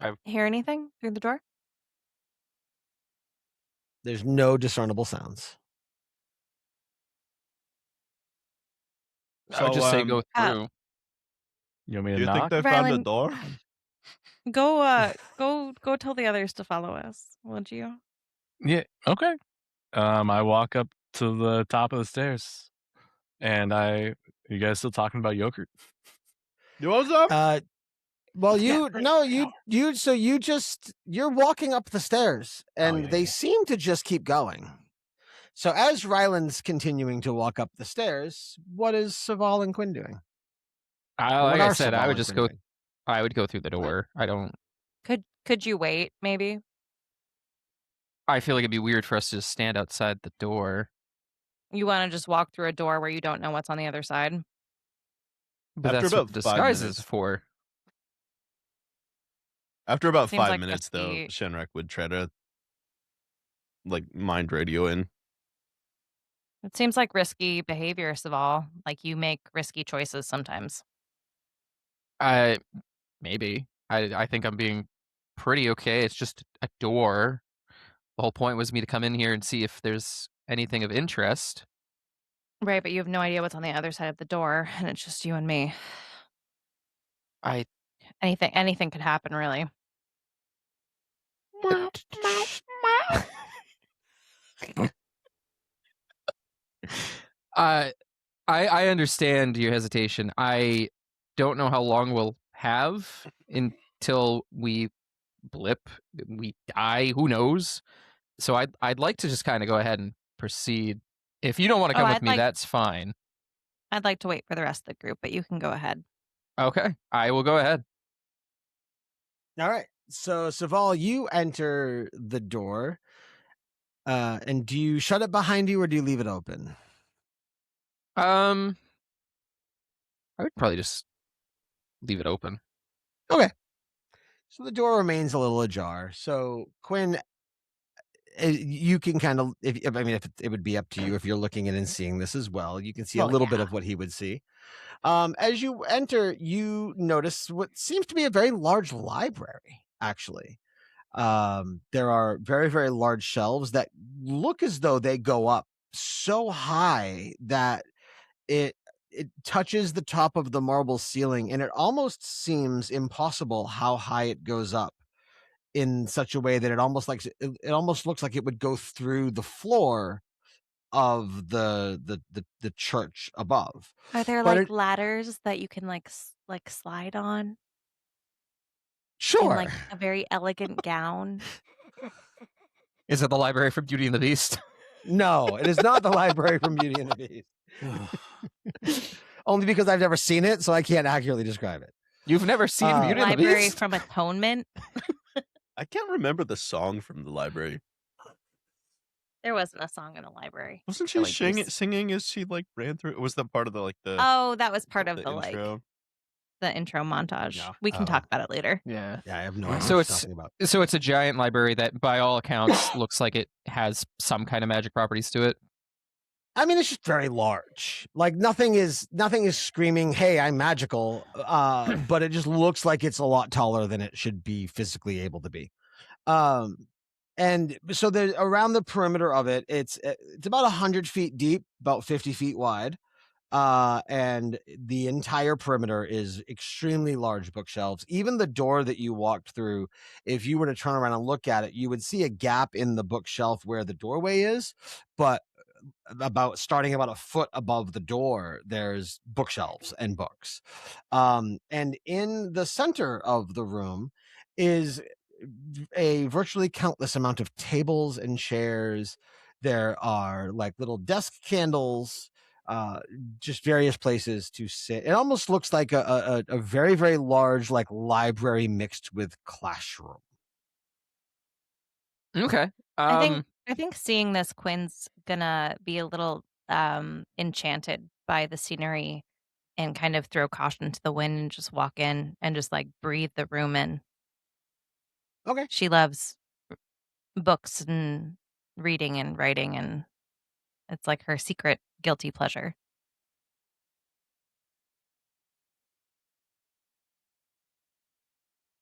I've- Hear anything through the door? There's no discernible sounds. I would just say go uh, through. you want me Do to you think knock? they found the Rylund- door? Go tell the others to follow us, would you? Yeah. Okay. I walk up to the top of the stairs, and you guys still talking about yogurt? You want some? Well, Yeah, you're walking up the stairs, and yeah, they yeah. seem to just keep going. So as Rylund's continuing to walk up the stairs, what is Saval and Quinn doing? Or Like what I are said, I Saval would and just Quinn go. doing? I would go through the door. I don't. Could you wait, maybe? I feel like it'd be weird for us to just stand outside the door. You want to just walk through a door where you don't know what's on the other side? But After that's what about the 5 disguise is minutes. for. After about Seems 5 like minutes, though, risky. Shenrak would try to mind radio in. It seems like risky behavior, Saval. Like you make risky choices sometimes. Maybe. I think I'm being pretty okay. It's just a door. The whole point was me to come in here and see if there's anything of interest. Right, but you have no idea what's on the other side of the door, and it's just you and me. Anything could happen, really. I understand your hesitation. I don't know how long we'll have until we blip, we die. Who knows? So I'd like to just kind of go ahead and proceed. If you don't want to come with me, that's fine. I'd like to wait for the rest of the group, but you can go ahead. Okay, I will go ahead. All right. So Saval, you enter the door, and do you shut it behind you or do you leave it open? I would probably just leave it open. Okay. So the door remains a little ajar. So Quinn, you can kind of, if it would be up to you if you're looking in and seeing this as well. You can see a Well, little bit yeah. of what he would see. As you enter, you notice what seems to be a very large library, actually. There are very, very large shelves that look as though they go up so high that it touches the top of the marble ceiling, and it almost seems impossible how high it goes up, in such a way that it almost looks like it would go through the floor of the church above. Are there But like ladders that you can like slide on in sure. like a very elegant gown? Is it the library from Beauty and the Beast? No, it is not the library from Beauty and the Beast. Only because I've never seen it, so I can't accurately describe it. You've never seen Beauty and the Library Beast? from Atonement. I can't remember the song from the library. There wasn't a song in the library. Wasn't she singing as she like ran through? Was that part of the Oh, that was part of the intro? the intro montage. No. We can talk about it later. Yeah. Yeah, I have no idea So what it's- you're talking about. So it's a giant library that, by all accounts, looks like it has some kind of magic properties to it. I mean, it's just very large. Like nothing is screaming, "Hey, I'm magical," but it just looks like it's a lot taller than it should be physically able to be. And so there's around the perimeter of it, it's about 100 feet deep, about 50 feet wide. And the entire perimeter is extremely large bookshelves. Even the door that you walked through, if you were to turn around and look at it, you would see a gap in the bookshelf where the doorway is, but starting about a foot above the door, there's bookshelves and books. And in the center of the room is a virtually countless amount of tables and chairs. There are like little desk candles, just various places to sit. It almost looks like a very, very large like library mixed with classroom. Okay. I think seeing this, Quinn's gonna be a little enchanted by the scenery and kind of throw caution to the wind and just walk in and just like breathe the room in. Okay. She loves books and reading and writing, and it's like her secret guilty pleasure.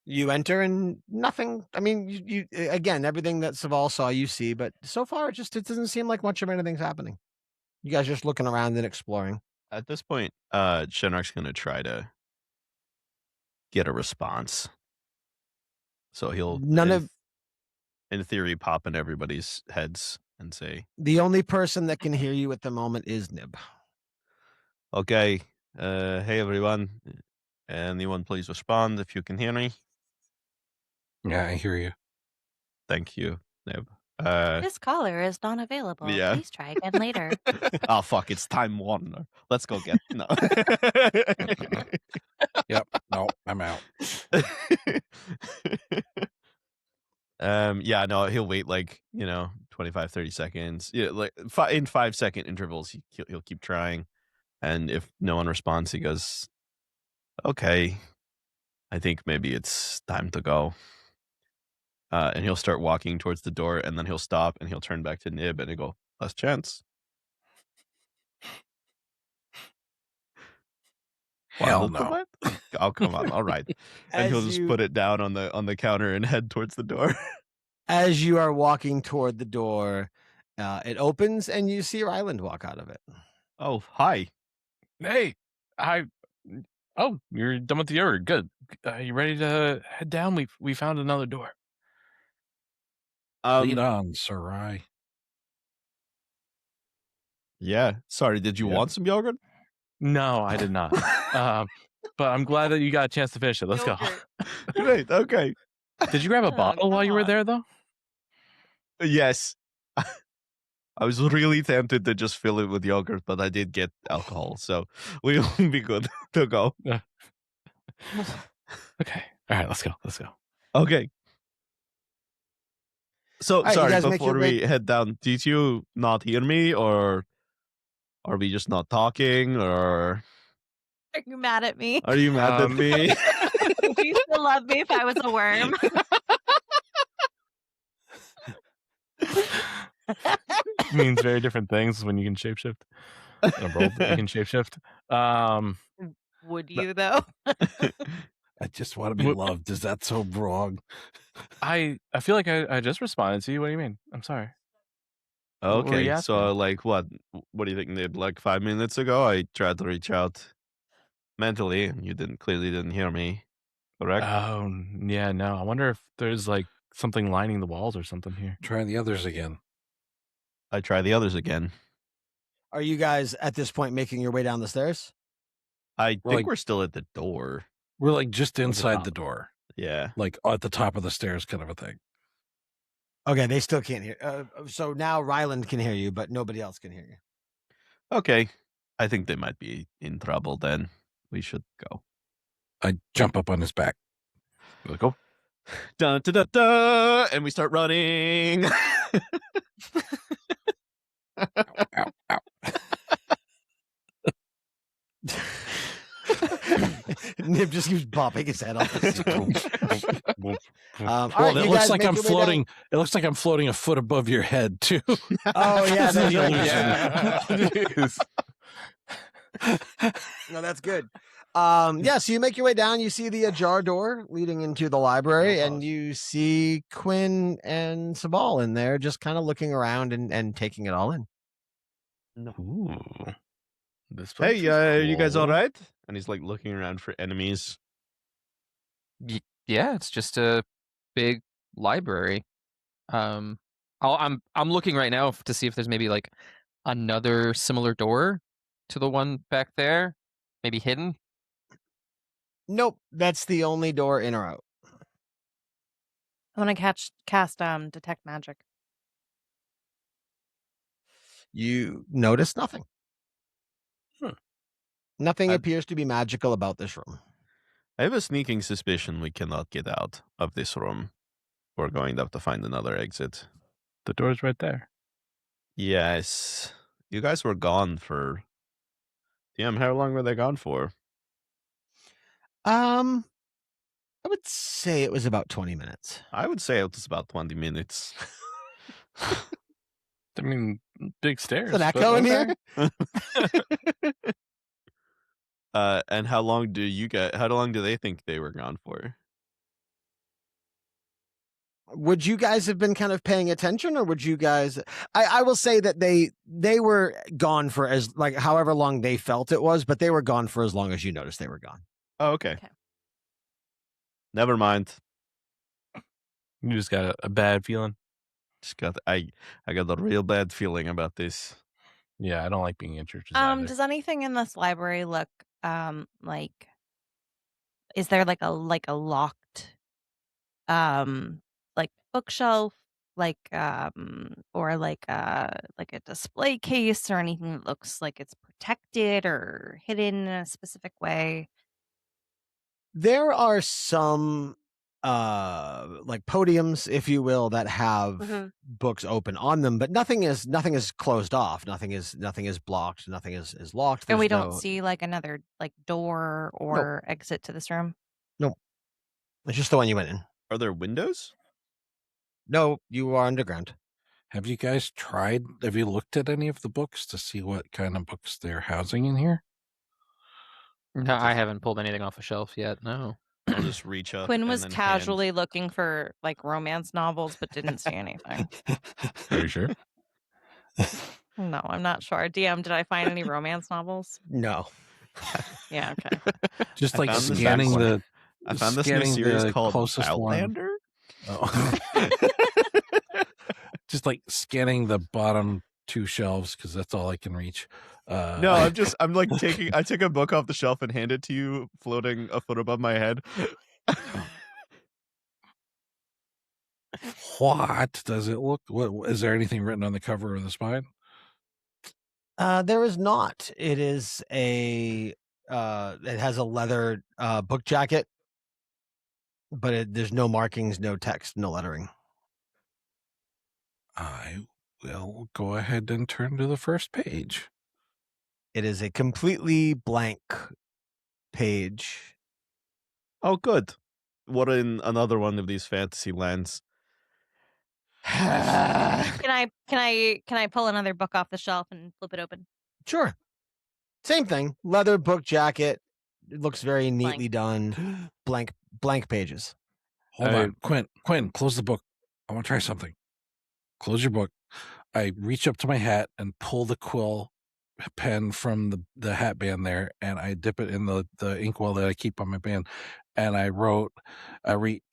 You enter and nothing. I mean, you again, everything that Saval saw, you see, but so far it doesn't seem like much of anything's happening. You guys are just looking around and exploring. At this point, Shenrak's going to try to get a response. So he'll, in theory, pop in everybody's heads and say, The only person that can hear you at the moment is Nib. "Okay, hey everyone, anyone please respond if you can hear me." Yeah, I hear you. Thank you, Nib. This caller is not available. Yeah. Please try again later. Oh fuck! It's time one. Let's go get no. Yep. No, I'm out. Yeah, no, he'll wait like 25, 30 seconds. Yeah, like in 5-second intervals. He'll keep trying, and if no one responds, he goes, "Okay, I think maybe it's time to go." And he'll start walking towards the door, and then he'll stop and he'll turn back to Nib and he'll go, "Last chance." Hell What? no. What? Oh, come on. All right. And he'll As just you- put it down on the counter and head towards the door. As you are walking toward the door, it opens and you see Rylund walk out of it. Oh, hi. Hey, oh, you're done with the yogurt. Good. You ready to head down? We found another door. Lead on, Sir Rye. Yeah. Sorry, did you Yeah. want some yogurt? No, I did not. But I'm glad that you got a chance to finish it. Let's go. Yogurt. Great. Okay. Did you grab a Oh, bottle while you were God. there, though? Yes. I was really tempted to just fill it with yogurt, but I did get alcohol, so we'll be good to go. Okay. All right, let's go. Let's go. Okay. So, right, you sorry, guys make before your we head down, did you not hear me, or are we just not talking, or Are you mad at me? are you mad at me? Would you still love me if I was a worm? means very different things when you can shapeshift. In a world that you can shapeshift. Would you though? I just want to be loved. Is that so wrong? I feel like I just responded to you. What do you mean? I'm sorry. What were you Okay, asking? so like what? What do you think, Nib? Like 5 minutes ago, I tried to reach out mentally, and you clearly didn't hear me. Correct? Oh, yeah, no. I wonder if there's like something lining the walls or something here. Try the others again. I try the others again. Are you guys at this point making your way down the stairs? I Well, think we're still at the door. We're like just the inside top. the door, Yeah. like at the top of the stairs, kind of a thing. Okay, they still can't hear. So now Rylund can hear you, but nobody else can hear you. Okay. I think they might be in trouble then. We should go. I jump up on his back. Let's go. Dun, dun, dun, dun, and we start running. Ow, ow. Nib just keeps bopping his head off. All Well, right, it you looks guys like make I'm your way floating. It looks like I'm floating a foot above your head too. down. Oh yeah, that's right. Yeah. No, that's good. Yeah, so you make your way down. You see the ajar door leading into the library, and you see Quinn and Sabal in there, just kind of looking around and taking it all in. Ooh. This Hey, place is you guys all cool. right? And he's like looking around for enemies. Yeah, it's just a big library. I'm looking right now to see if there's maybe like another similar door to the one back there, maybe hidden. Nope, that's the only door in or out. I want to cast detect magic. You notice nothing. Nothing I- appears to be magical about this room. I have a sneaking suspicion we cannot get out of this room. We're going to have to find another exit. The door's right there. Yes. You guys were gone for... Damn, how long were they gone for? I would say it was about 20 minutes. I would say it was about 20 minutes. I mean, big stairs. Is an but echo in okay. here? And how long do they think they were gone for? Would you guys have been kind of paying attention, or would you guys? I will say that they were gone for as like however long they felt it was, but they were gone for as long as you noticed they were gone. Oh, okay. Okay. Never mind. You just got a bad feeling. I got a real bad feeling about this. Yeah, I don't like being in churches either. Does anything in this library look like? Is there like a locked like bookshelf, like or like a display case or anything that looks like it's protected or hidden in a specific way? There are some like podiums, if you will, that have books open on them, but nothing is closed off. Nothing is blocked. Nothing is locked. And we There's don't see like another like door or exit to this room. It's just the one you went in. Are there windows? No, you are underground. Have you guys tried? Have you looked at any of the books to see what kind of books they're housing in here? No, I haven't pulled anything off a shelf yet. No. I'll just reach up. Quinn and was then casually looking for like romance novels, but didn't see anything. Are you sure? No, I'm not sure. DM, did I find any romance novels? No. Yeah, okay. Just I like found this scanning back the. I found this new scanning series the called closest one. Outlander. Oh. Just like scanning the bottom two shelves because that's all I can reach. No, I'm like I take a book off the shelf and hand it to you, floating a foot above my head. What does it look? What is there anything written on the cover or the spine? There is not. It is a it has a leather book jacket, but there's no markings, no text, no lettering. I will go ahead and turn to the first page. It is a completely blank page. Oh, good. What in another one of these fantasy lands? Can I pull another book off the shelf and flip it open? Sure. Same thing. Leather book jacket. It looks very neatly done. Blank pages. Hold on. Quinn, close the book. I want to try something. Close your book. I reach up to my hat and pull the quill pen from the hat band there, and I dip it in the inkwell that I keep on my band. And I wrote,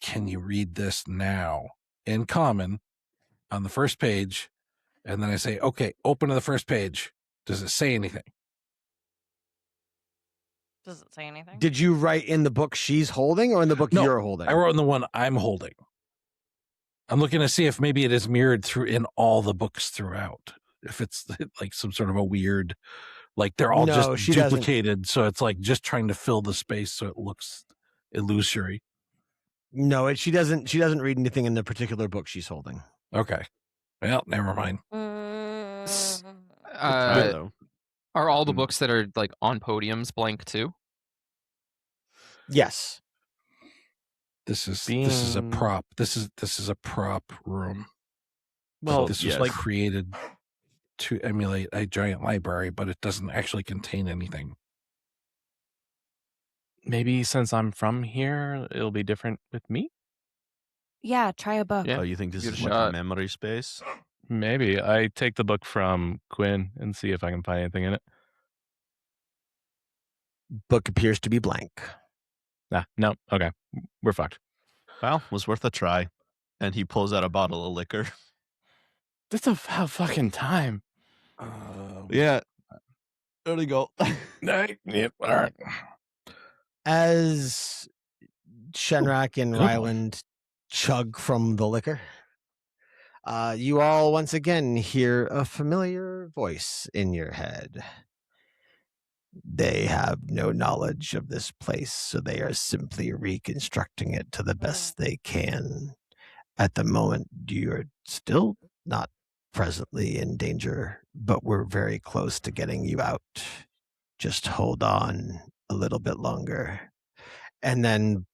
can you read this now? In common on the first page. And then I say, okay, open to the first page. Does it say anything? Does it say anything? Did you write in the book she's holding or in the book No, you're holding? I wrote in the one I'm holding. I'm looking to see if maybe it is mirrored through in all the books throughout. If it's like some sort of a weird, like they're all just duplicated. So it's like just trying to fill the space so it looks illusory. No, she doesn't read anything in the particular book she's holding. Okay. Well, never mind. Are all the books that are like on podiums blank too? Yes. This is a prop. This is a prop room. Well, this was created to emulate a giant library, but it doesn't actually contain anything. Maybe since I'm from here, it'll be different with me? Yeah, try a book. Yeah. Oh, you think this is like a memory space? Maybe. I take the book from Quinn and see if I can find anything in it. Book appears to be blank. No. Okay. We're fucked. Well, was worth a try. And he pulls out a bottle of liquor. That's about fucking time. Yeah. There we go. Yep. All right. As Shenrak and Rylund chug from the liquor, you all once again hear a familiar voice in your head. They have no knowledge of this place, so they are simply reconstructing it to the best they can. At the moment, you're still not presently in danger, but we're very close to getting you out. Just hold on a little bit longer. And then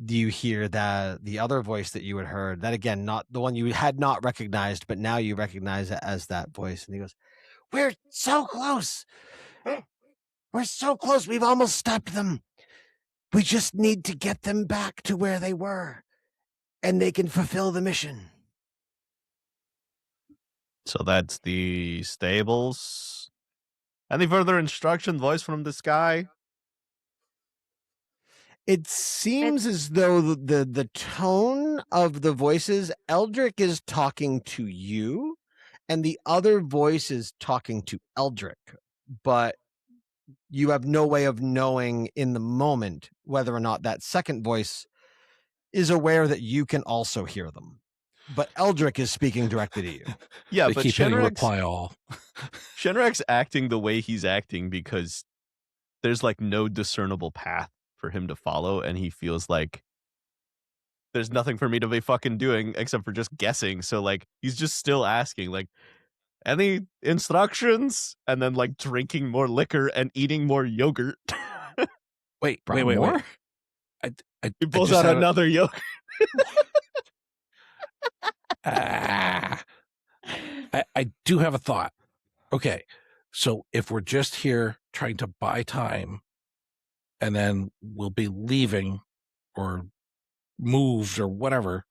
you hear that the other voice that you had heard, that again, not the one you had not recognized, but now you recognize it as that voice. And he goes, "We're so close. We're so close. We've almost stopped them. We just need to get them back to where they were, and they can fulfill the mission." So that's the stables. Any further instruction voice from this guy? It seems as though the tone of the voices, Eldrick is talking to you, and the other voice is talking to Eldrick, but you have no way of knowing in the moment whether or not that second voice is aware that you can also hear them. But Eldrick is speaking directly to you. Yeah, they but keep hitting reply all. Shenrak's acting the way he's acting because there's like no discernible path for him to follow, and he feels like there's nothing for me to be fucking doing except for just guessing. So like he's just still asking, like, any instructions? And then like drinking more liquor and eating more yogurt. Wait. He pulls out another yogurt. I do have a thought. Okay, so if we're just here trying to buy time, and then we'll be leaving or moved or whatever.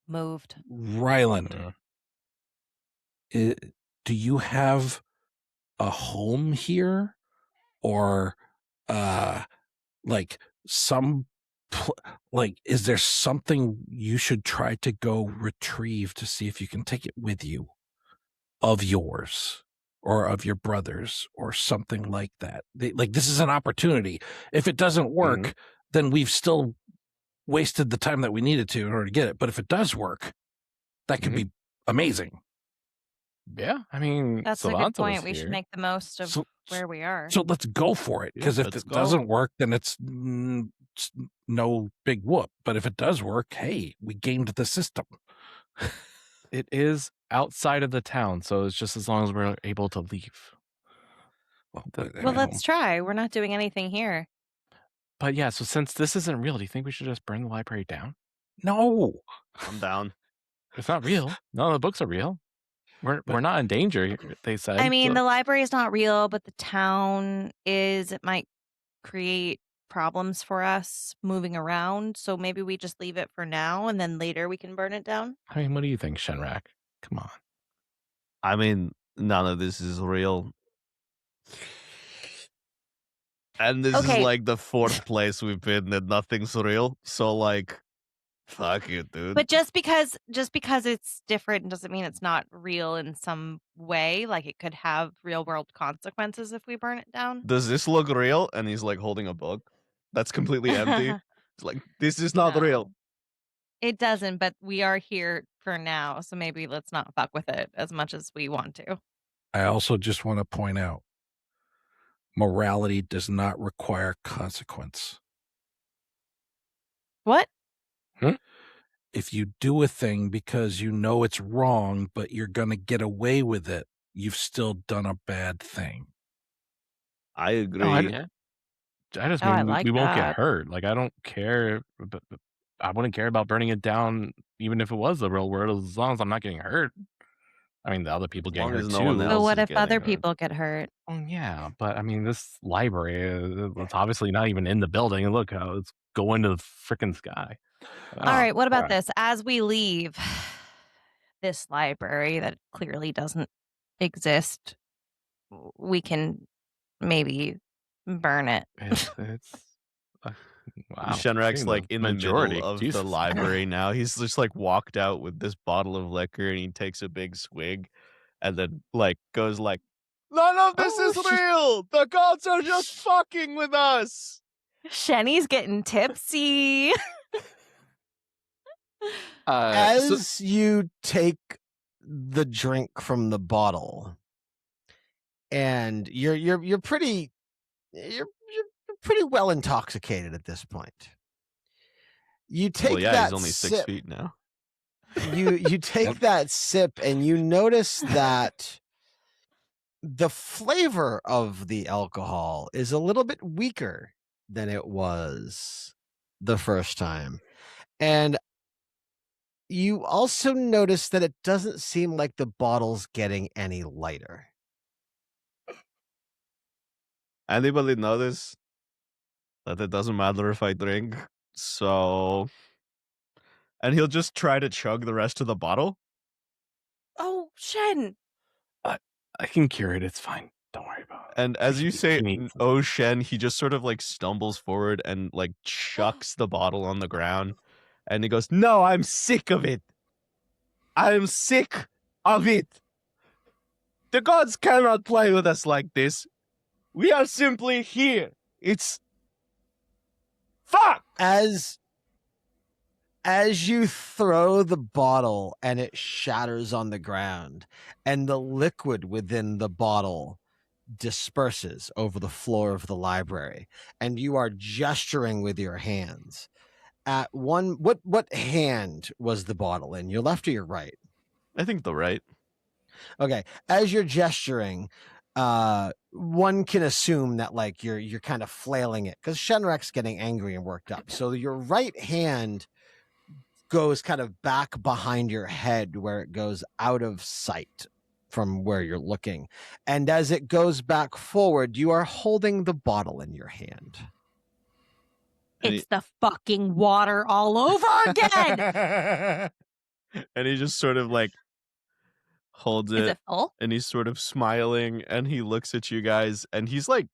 Moved. Rylund, do you have a home here, or like some like is there something you should try to go retrieve to see if you can take it with you, of yours or of your brothers or something like that? Like this is an opportunity. If it doesn't work, then we've still wasted the time that we needed to in order to get it. But if it does work, that could be amazing. Yeah, I mean, that's a good point. We should make the most of where we are. So let's go for it, because if it doesn't work, then it's no big whoop. But if it does work, hey, we gamed the system. It is outside of the town, so it's just as long as we're able to leave. Well, let's try. We're not doing anything here. But yeah, so since this isn't real, do you think we should just burn the library down? No. I'm down. It's not real. None of the books are real. We're not in danger, they said. I mean, so- the library is not real, but the town is. It might create problems for us moving around. So maybe we just leave it for now and then later we can burn it down. I mean, what do you think, Shenrak? Come on. I mean, none of this is real. And this is Okay. like the 4th place we've been that nothing's real. So like, fuck it, dude. But just because it's different doesn't mean it's not real in some way. Like it could have real world consequences if we burn it down. Does this look real? And he's like holding a book that's completely empty. It's like, this is not No. real. It doesn't, but we are here for now, so maybe let's not fuck with it as much as we want to. I also just want to point out, morality does not require consequence. What? If you do a thing because you know it's wrong, but you're going to get away with it, you've still done a bad thing. I agree. I just Oh, I mean like we won't get that. hurt. Like, I don't care. But I wouldn't care about burning it down, even if it was the real world, as long as I'm not getting hurt. I mean, the other people As getting long hurt as too. no one else But what is if getting other hurt. people get hurt? Well, yeah, but I mean, this library, it's obviously not even in the building. And look how it's going to the freaking sky. All right, what about all this? As we leave this library that clearly doesn't exist, we can maybe burn it. It's wow. Shenrak's Seeing like the in the majority. middle of Jesus. the library now. He's just like walked out with this bottle of liquor and he takes a big swig and then like goes like, none of this Oh, is shit. real. The gods are just fucking with us. Shenny's getting tipsy. As you take the drink from the bottle, and you're pretty well intoxicated at this point. You take Well, yeah, that he's only 6 sip. feet now. You take that sip, and you notice that the flavor of the alcohol is a little bit weaker than it was the first time, and you also notice that it doesn't seem like the bottle's getting any lighter. Anybody notice that it doesn't matter if I drink? So, and he'll just try to chug the rest of the bottle. Oh, Shen. I can cure it. It's fine. Don't worry about it. And as you He say, needs- "Oh Shen," he just sort of like stumbles forward and like chucks the bottle on the ground, and he goes, "No, I'm sick of it. I'm sick of it. The gods cannot play with us like this. We are simply here. It's fuck." As you throw the bottle and it shatters on the ground, and the liquid within the bottle disperses over the floor of the library, and you are gesturing with your hands. At one, what hand was the bottle in? Your left or your right? I think the right. Okay. As you're gesturing, one can assume that like you're kind of flailing it because Shenrek's getting angry and worked up. So your right hand goes kind of back behind your head where it goes out of sight from where you're looking. And as it goes back forward, you are holding the bottle in your hand. And It's the fucking water all over again. And he just sort of like holds Is it, it full? and he's sort of smiling, and he looks at you guys, and he's like,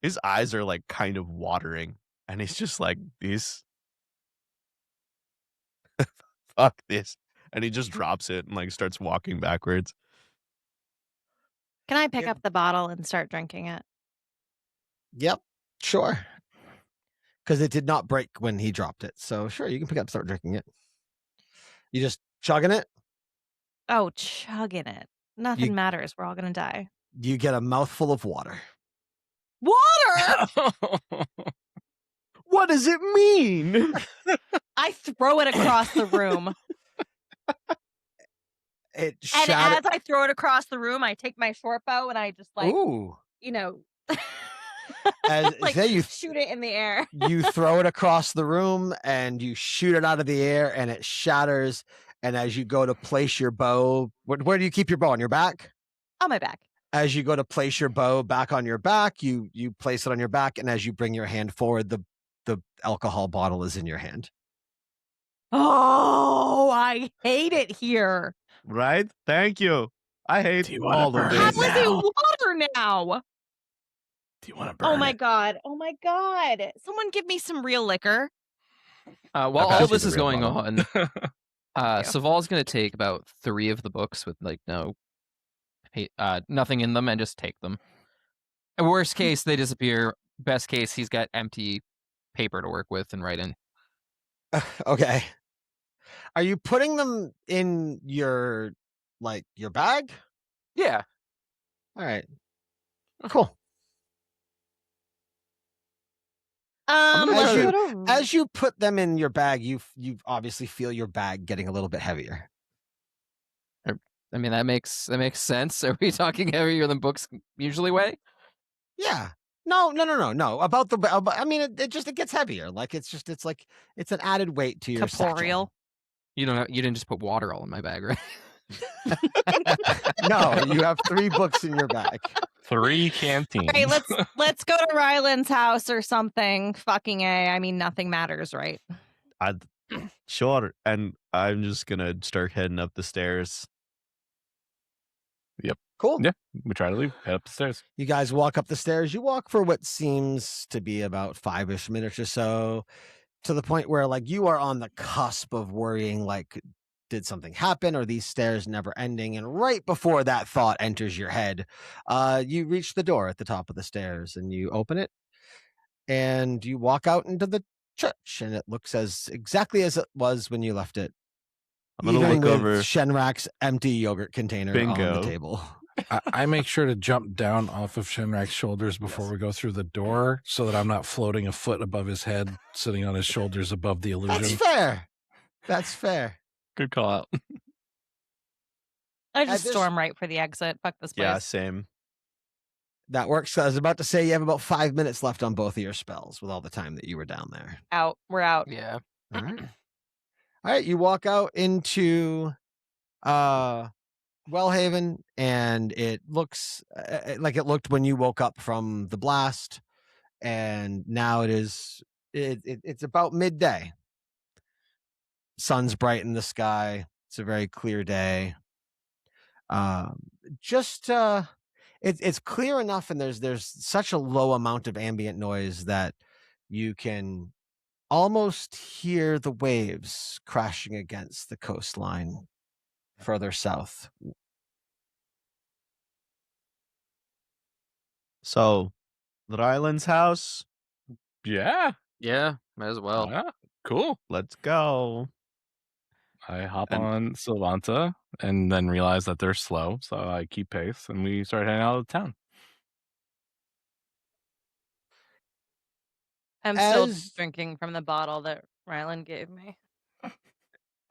his eyes are like kind of watering, and he's just like, this, fuck this. And he just drops it and like starts walking backwards. Can I pick Yeah. up the bottle and start drinking it? Yep, sure. Because it did not break when he dropped it. So sure, you can pick up and start drinking it. You just chugging it? Oh, chugging it. Nothing matters. We're all gonna die. You get a mouthful of water. Water! What does it mean? I throw it across the room. It And shattered. as I throw it across the room, I take my short bow and I just like, Ooh. you know, As like say you shoot it in the air. you throw it across the room and you shoot it out of the air and it shatters And as you go to place your bow, where do you keep your bow? On your back? On my back. As you go to place your bow back on your back, you place it on your back, and as you bring your hand forward, the alcohol bottle is in your hand. Oh, I hate it here. Right? Thank you. I hate Do you wanna all of burn How this. is now? it water now? Do you want to burn Oh my it? god. Oh my god. Someone give me some real liquor. While I'll pass all you this the is real going bottle. on, you. Saval's going to take about 3 of the books with like nothing in them and just take them. In worst case, they disappear. Best case, he's got empty paper to work with and write in. Okay. Are you putting them in your bag? Yeah. All right. Cool. gonna As try you to- as you put them in your bag, you obviously feel your bag getting a little bit heavier. I mean, that makes sense. Are we talking heavier than books usually weigh? Yeah. No. About I mean, it gets heavier. Like it's an added weight to your satchel. Corporeal. You didn't just put water all in my bag, right? No, you have 3 books in your bag. 3 canteens. Okay, let's go to Rylund's house or something. Fucking A. I mean, nothing matters, right? Sure. And I'm just gonna start heading up the stairs. Cool. Yeah. We try to leave. Head up the stairs. You guys walk up the stairs. You walk for what seems to be about 5-ish minutes or so, to the point where like you are on the cusp of worrying, like, did something happen? Or these stairs never ending? And right before that thought enters your head, you reach the door at the top of the stairs and you open it and you walk out into the church, and it looks exactly as it was when you left it. I'm gonna Even look with over. Shenrak's empty yogurt container on Bingo. the table. I make sure to jump down off of Shenrak's shoulders before we go through the door so that I'm not floating a foot above his head, sitting on his shoulders above the illusion. That's fair. Good call out. I At just this- storm right for the exit. Fuck this place. Yeah, same. That works. I was about to say you have about 5 minutes left on both of your spells with all the time that you were down there. Out. We're out. Yeah. All right. All right. You walk out into Wellhaven, and it looks like it looked when you woke up from the blast, and now it's about midday. Sun's bright in the sky. It's a very clear day. It's clear enough, and there's such a low amount of ambient noise that you can almost hear the waves crashing against the coastline further south. So, the Rylund's house. Yeah. Yeah, might as well. Yeah. Cool. Let's go. I hop And- on Sylvanta and then realize that they're slow, so I keep pace and we start heading out of town. I'm still As- drinking from the bottle that Rylund gave me.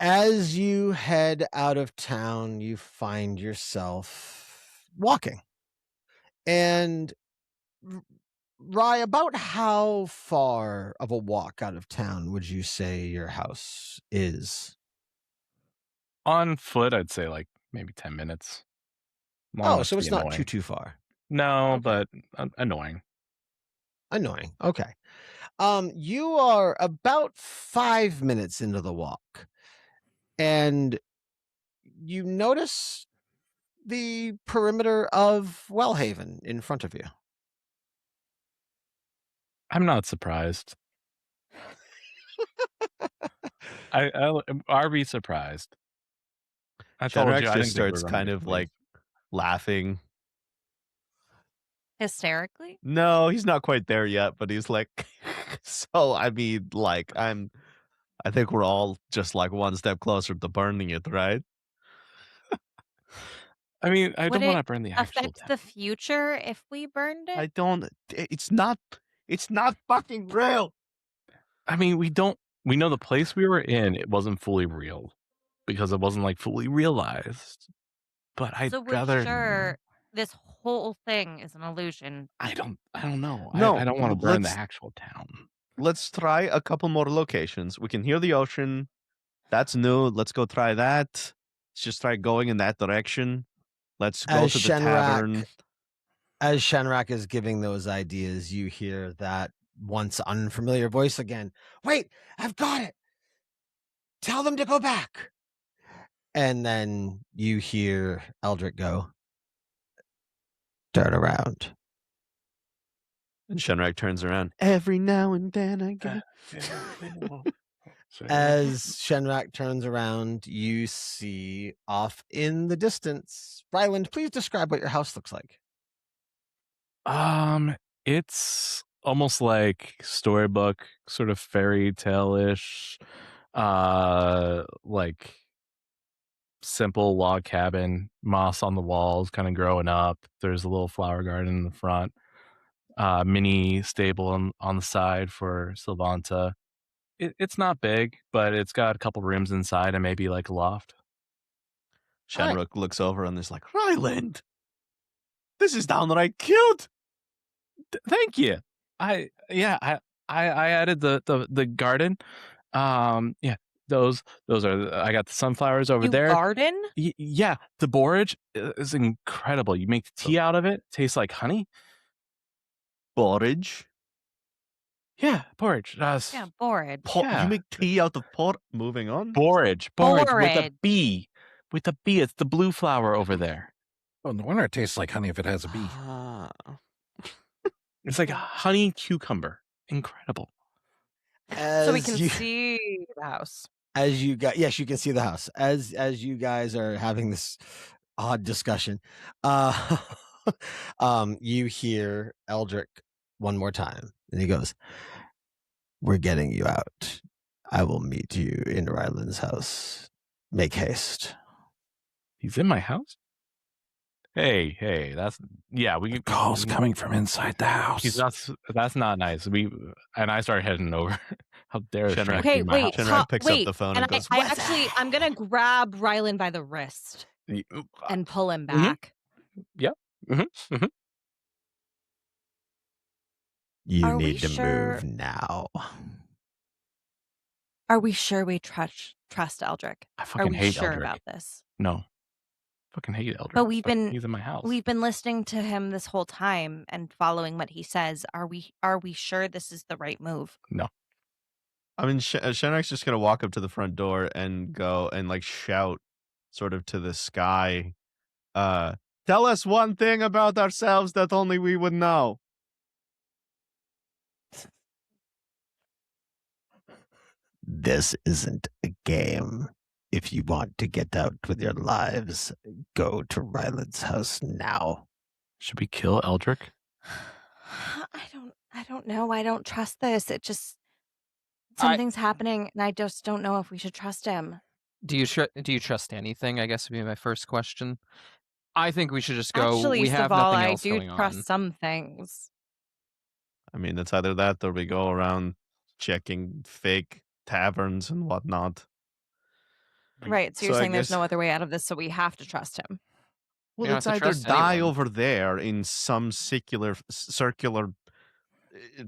As you head out of town, you find yourself walking. And Rye, about how far of a walk out of town would you say your house is? On foot, I'd say like maybe 10 minutes. Long enough So to it's be not annoying. too far. No, Okay. but annoying. Annoying. Okay. You are about 5 minutes into the walk, and you notice the perimeter of Wellhaven in front of you. I'm not surprised. Are we surprised? I told you, Shadrach I didn't just think we were starts gonna kind be of like laughing. Hysterically? No, he's not quite there yet, but he's like, so I mean, like, I think we're all just like one step closer to burning it, right? I mean, I Would don't want to it burn the actual Affect town. the future if we burned it? I don't. It's not fucking real. I mean, we know the place we were in, it wasn't fully real because it wasn't like fully realized. But I'd so we're rather sure this whole thing is an illusion. I don't know. No, I don't want to burn the let's- actual town. Let's try a couple more locations. We can hear the ocean. That's new. Let's go try that. Let's just try going in that direction. Let's go As to the tavern. As Shenrak is giving those ideas, you hear that once unfamiliar voice again. Wait, I've got it. Tell them to go back. And then you hear Eldrick go, turn around. And Shenrak turns around. Every now and then I get. As Shenrak turns around, you see off in the distance. Rylund, please describe what your house looks like. It's almost like storybook, sort of fairy tale-ish, like simple log cabin, moss on the walls, kind of growing up. There's a little flower garden in the front, mini stable on the side for Sylvanta. It's not big, but it's got a couple rooms inside and maybe like a loft. Shenrak looks over and is like, Rylund, this is downright cute. Thank you. I added the garden. Yeah, those are. I got the sunflowers over You there. garden? Yeah, the borage is incredible. You make tea out of it. Tastes like honey. Porridge. Yeah, porridge. Yeah, borage. Yeah. You make tea out of porridge. Moving on. Borage with a Borage. B. With a B. It's the blue flower over there. Oh, no wonder it tastes like honey if it has a bee. It's like a honey cucumber. Incredible. So we can see the house. As you guys, yes, you can see the house. As you guys are having this odd discussion, you hear Eldrick one more time, and he goes, "We're getting you out. I will meet you in Rylund's house. Make haste." He's in my house? Hey, we Calls coming from inside the house. That's not nice. I start heading over. How dare Shenrak. Okay, wait. Shenrak picks up the phone and goes, I'm gonna grab Rylund by the wrist and pull him back. Yep. Mm-hmm. You Are we need to sure- move now. Are we sure we trust Eldrick? I Are fucking we hate sure Eldrick. about this? No. Fucking hate Eldrick. But he's in my house. We've been listening to him this whole time and following what he says. Are we sure this is the right move? No. I mean, Shenrak's just gonna walk up to the front door and go and like shout, sort of to the sky. Tell us one thing about ourselves that only we would know. This isn't a game. If you want to get out with your lives, go to Rylund's house now. Should we kill Eldrick? I don't know. I don't trust this. It just something's happening, and I just don't know if we should trust him. Do you trust anything? I guess would be my first question. I think we should just go. Actually, we have Saval, nothing I else do going trust on. some things. I mean, it's either that or we go around checking fake taverns and whatnot. Right. So you're So I saying there's guess- no other way out of this, so we have to trust him. Well, You it's don't have to either trust die anyone. over there in some circular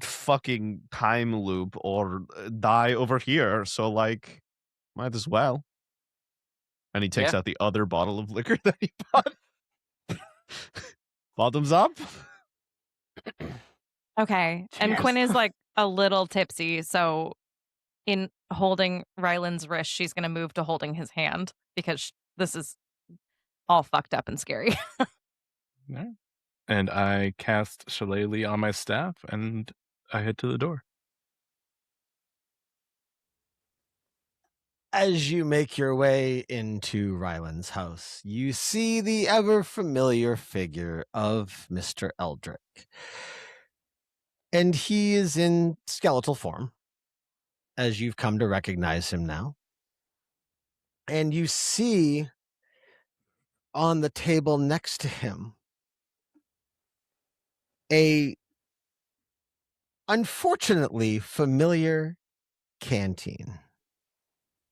fucking time loop or die over here. So, like, might as well. And he takes Yeah. out the other bottle of liquor that he bought. Bottoms up. Okay. And Cheers. Quinn is like a little tipsy, so in holding Rylund's wrist, she's going to move to holding his hand because this is all fucked up and scary. Yeah. And I cast Shillelagh on my staff, and I head to the door. As you make your way into Rylund's house, you see the ever familiar figure of Mr. Eldrick. And he is in skeletal form, as you've come to recognize him now. And you see on the table next to him a unfortunately familiar canteen.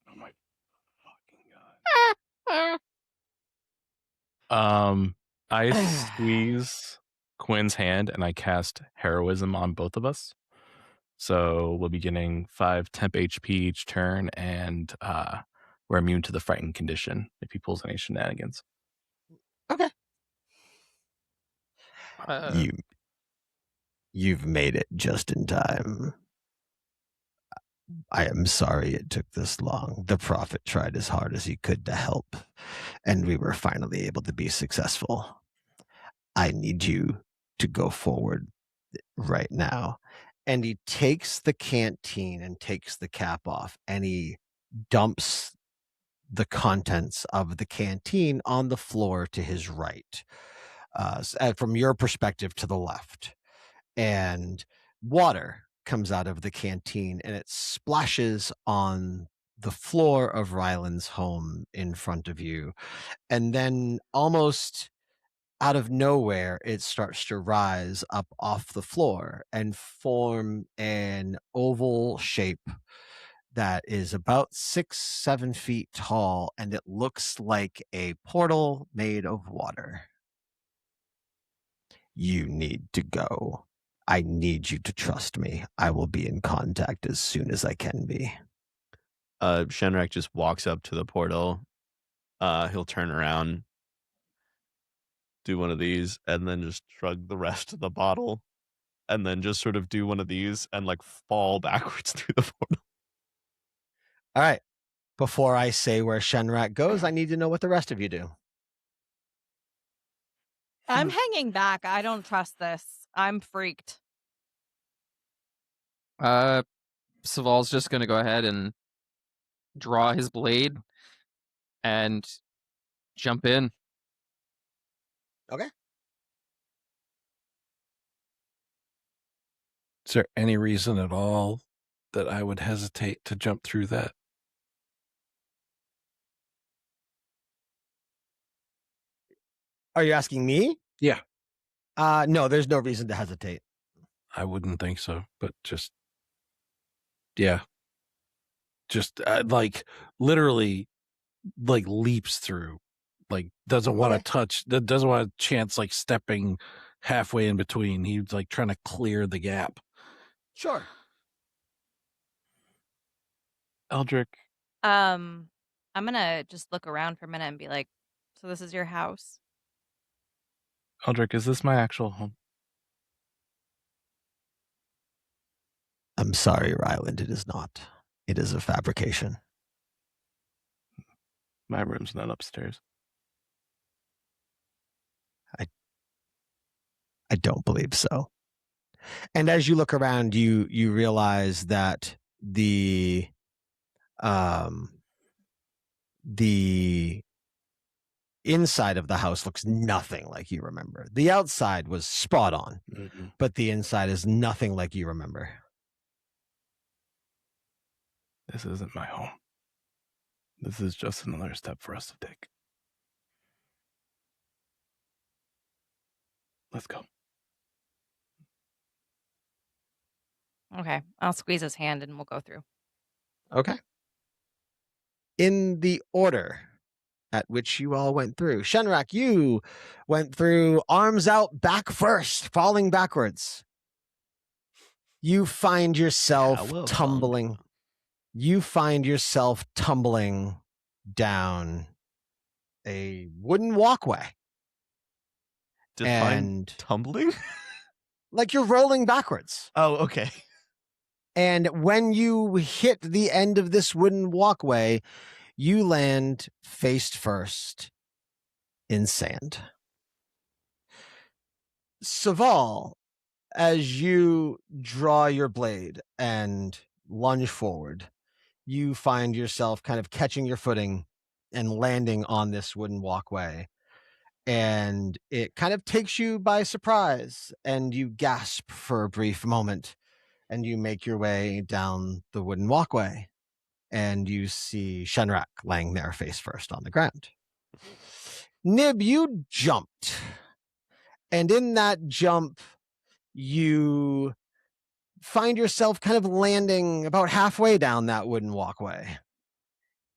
Oh my fucking god. I squeeze Quinn's hand and I cast heroism on both of us. So we'll be getting 5 temp HP each turn, and we're immune to the frightened condition if he pulls any shenanigans. Okay. Uh, You've made it just in time. I am sorry it took this long. The prophet tried as hard as he could to help, and we were finally able to be successful. I need you to go forward right now. And he takes the canteen and takes the cap off, and he dumps the contents of the canteen on the floor to his right, from your perspective to the left. And water comes out of the canteen and it splashes on the floor of Rylund's home in front of you. And then almost out of nowhere, it starts to rise up off the floor and form an oval shape that is about 6-7 feet tall, and it looks like a portal made of water. You need to go. I need you to trust me. I will be in contact as soon as I can be. Shenrak just walks up to the portal. He'll turn around, do one of these, and then just shrug the rest of the bottle, and then just sort of do one of these and like fall backwards through the portal. All right. Before I say where Shenrak goes, I need to know what the rest of you do. I'm hanging back. I don't trust this. I'm freaked. Saval's just gonna go ahead and draw his blade and jump in. Okay. Is there any reason at all that I would hesitate to jump through that? Are you asking me? Yeah. No, there's no reason to hesitate. I wouldn't think so, but just, yeah. Just like literally like leaps through, like doesn't want to touch, doesn't want a chance like stepping halfway in between. He's like trying to clear the gap. Sure. Eldrick, I'm gonna just look around for a minute and be like, so this is your house? Eldrick, is this my actual home? I'm sorry, Rylund, it is not. It is a fabrication. My room's not upstairs. I don't believe so. And as you look around, you realize that the inside of the house looks nothing like you remember. The outside was spot on, but the inside is nothing like you remember. This isn't my home. This is just another step for us to take. Let's go. Okay, I'll squeeze his hand and we'll go through. Okay. In the order at which you all went through, Shenrak, you went through arms out, back first, falling backwards. You find yourself tumbling. You find yourself tumbling down a wooden walkway. Define tumbling? Like you're rolling backwards. Oh, okay. And when you hit the end of this wooden walkway, you land face first in sand. Saval, as you draw your blade and lunge forward, you find yourself kind of catching your footing and landing on this wooden walkway. And it kind of takes you by surprise, and you gasp for a brief moment, and you make your way down the wooden walkway, and you see Shenrak laying there face first on the ground. Nib, you jumped, and in that jump, you find yourself kind of landing about halfway down that wooden walkway,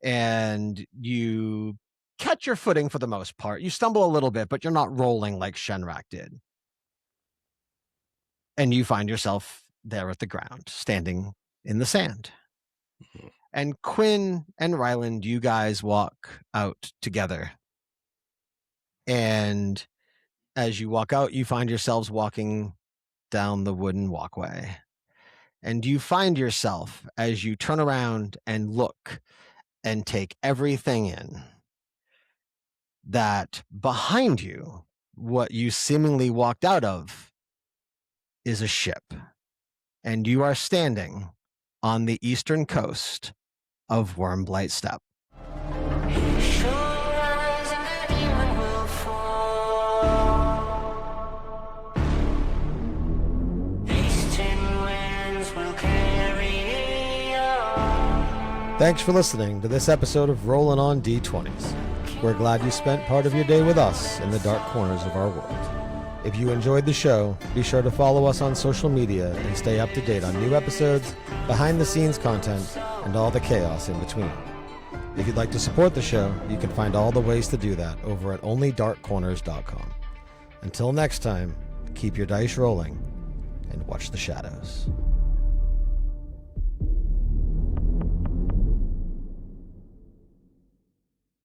and you catch your footing for the most part. You stumble a little bit, but you're not rolling like Shenrak did. And you find yourself there at the ground, standing in the sand. And Quinn and Rylund, you guys walk out together. And as you walk out, you find yourselves walking down the wooden walkway. And you find yourself, as you turn around and look and take everything in, that behind you, what you seemingly walked out of, is a ship. And you are standing on the eastern coast of Wormblight Steppe. Thanks for listening to this episode of Rollin' on D20s. We're glad you spent part of your day with us in the dark corners of our world. If you enjoyed the show, be sure to follow us on social media and stay up to date on new episodes, behind-the-scenes content, and all the chaos in between. If you'd like to support the show, you can find all the ways to do that over at onlydarkcorners.com. Until next time, keep your dice rolling and watch the shadows.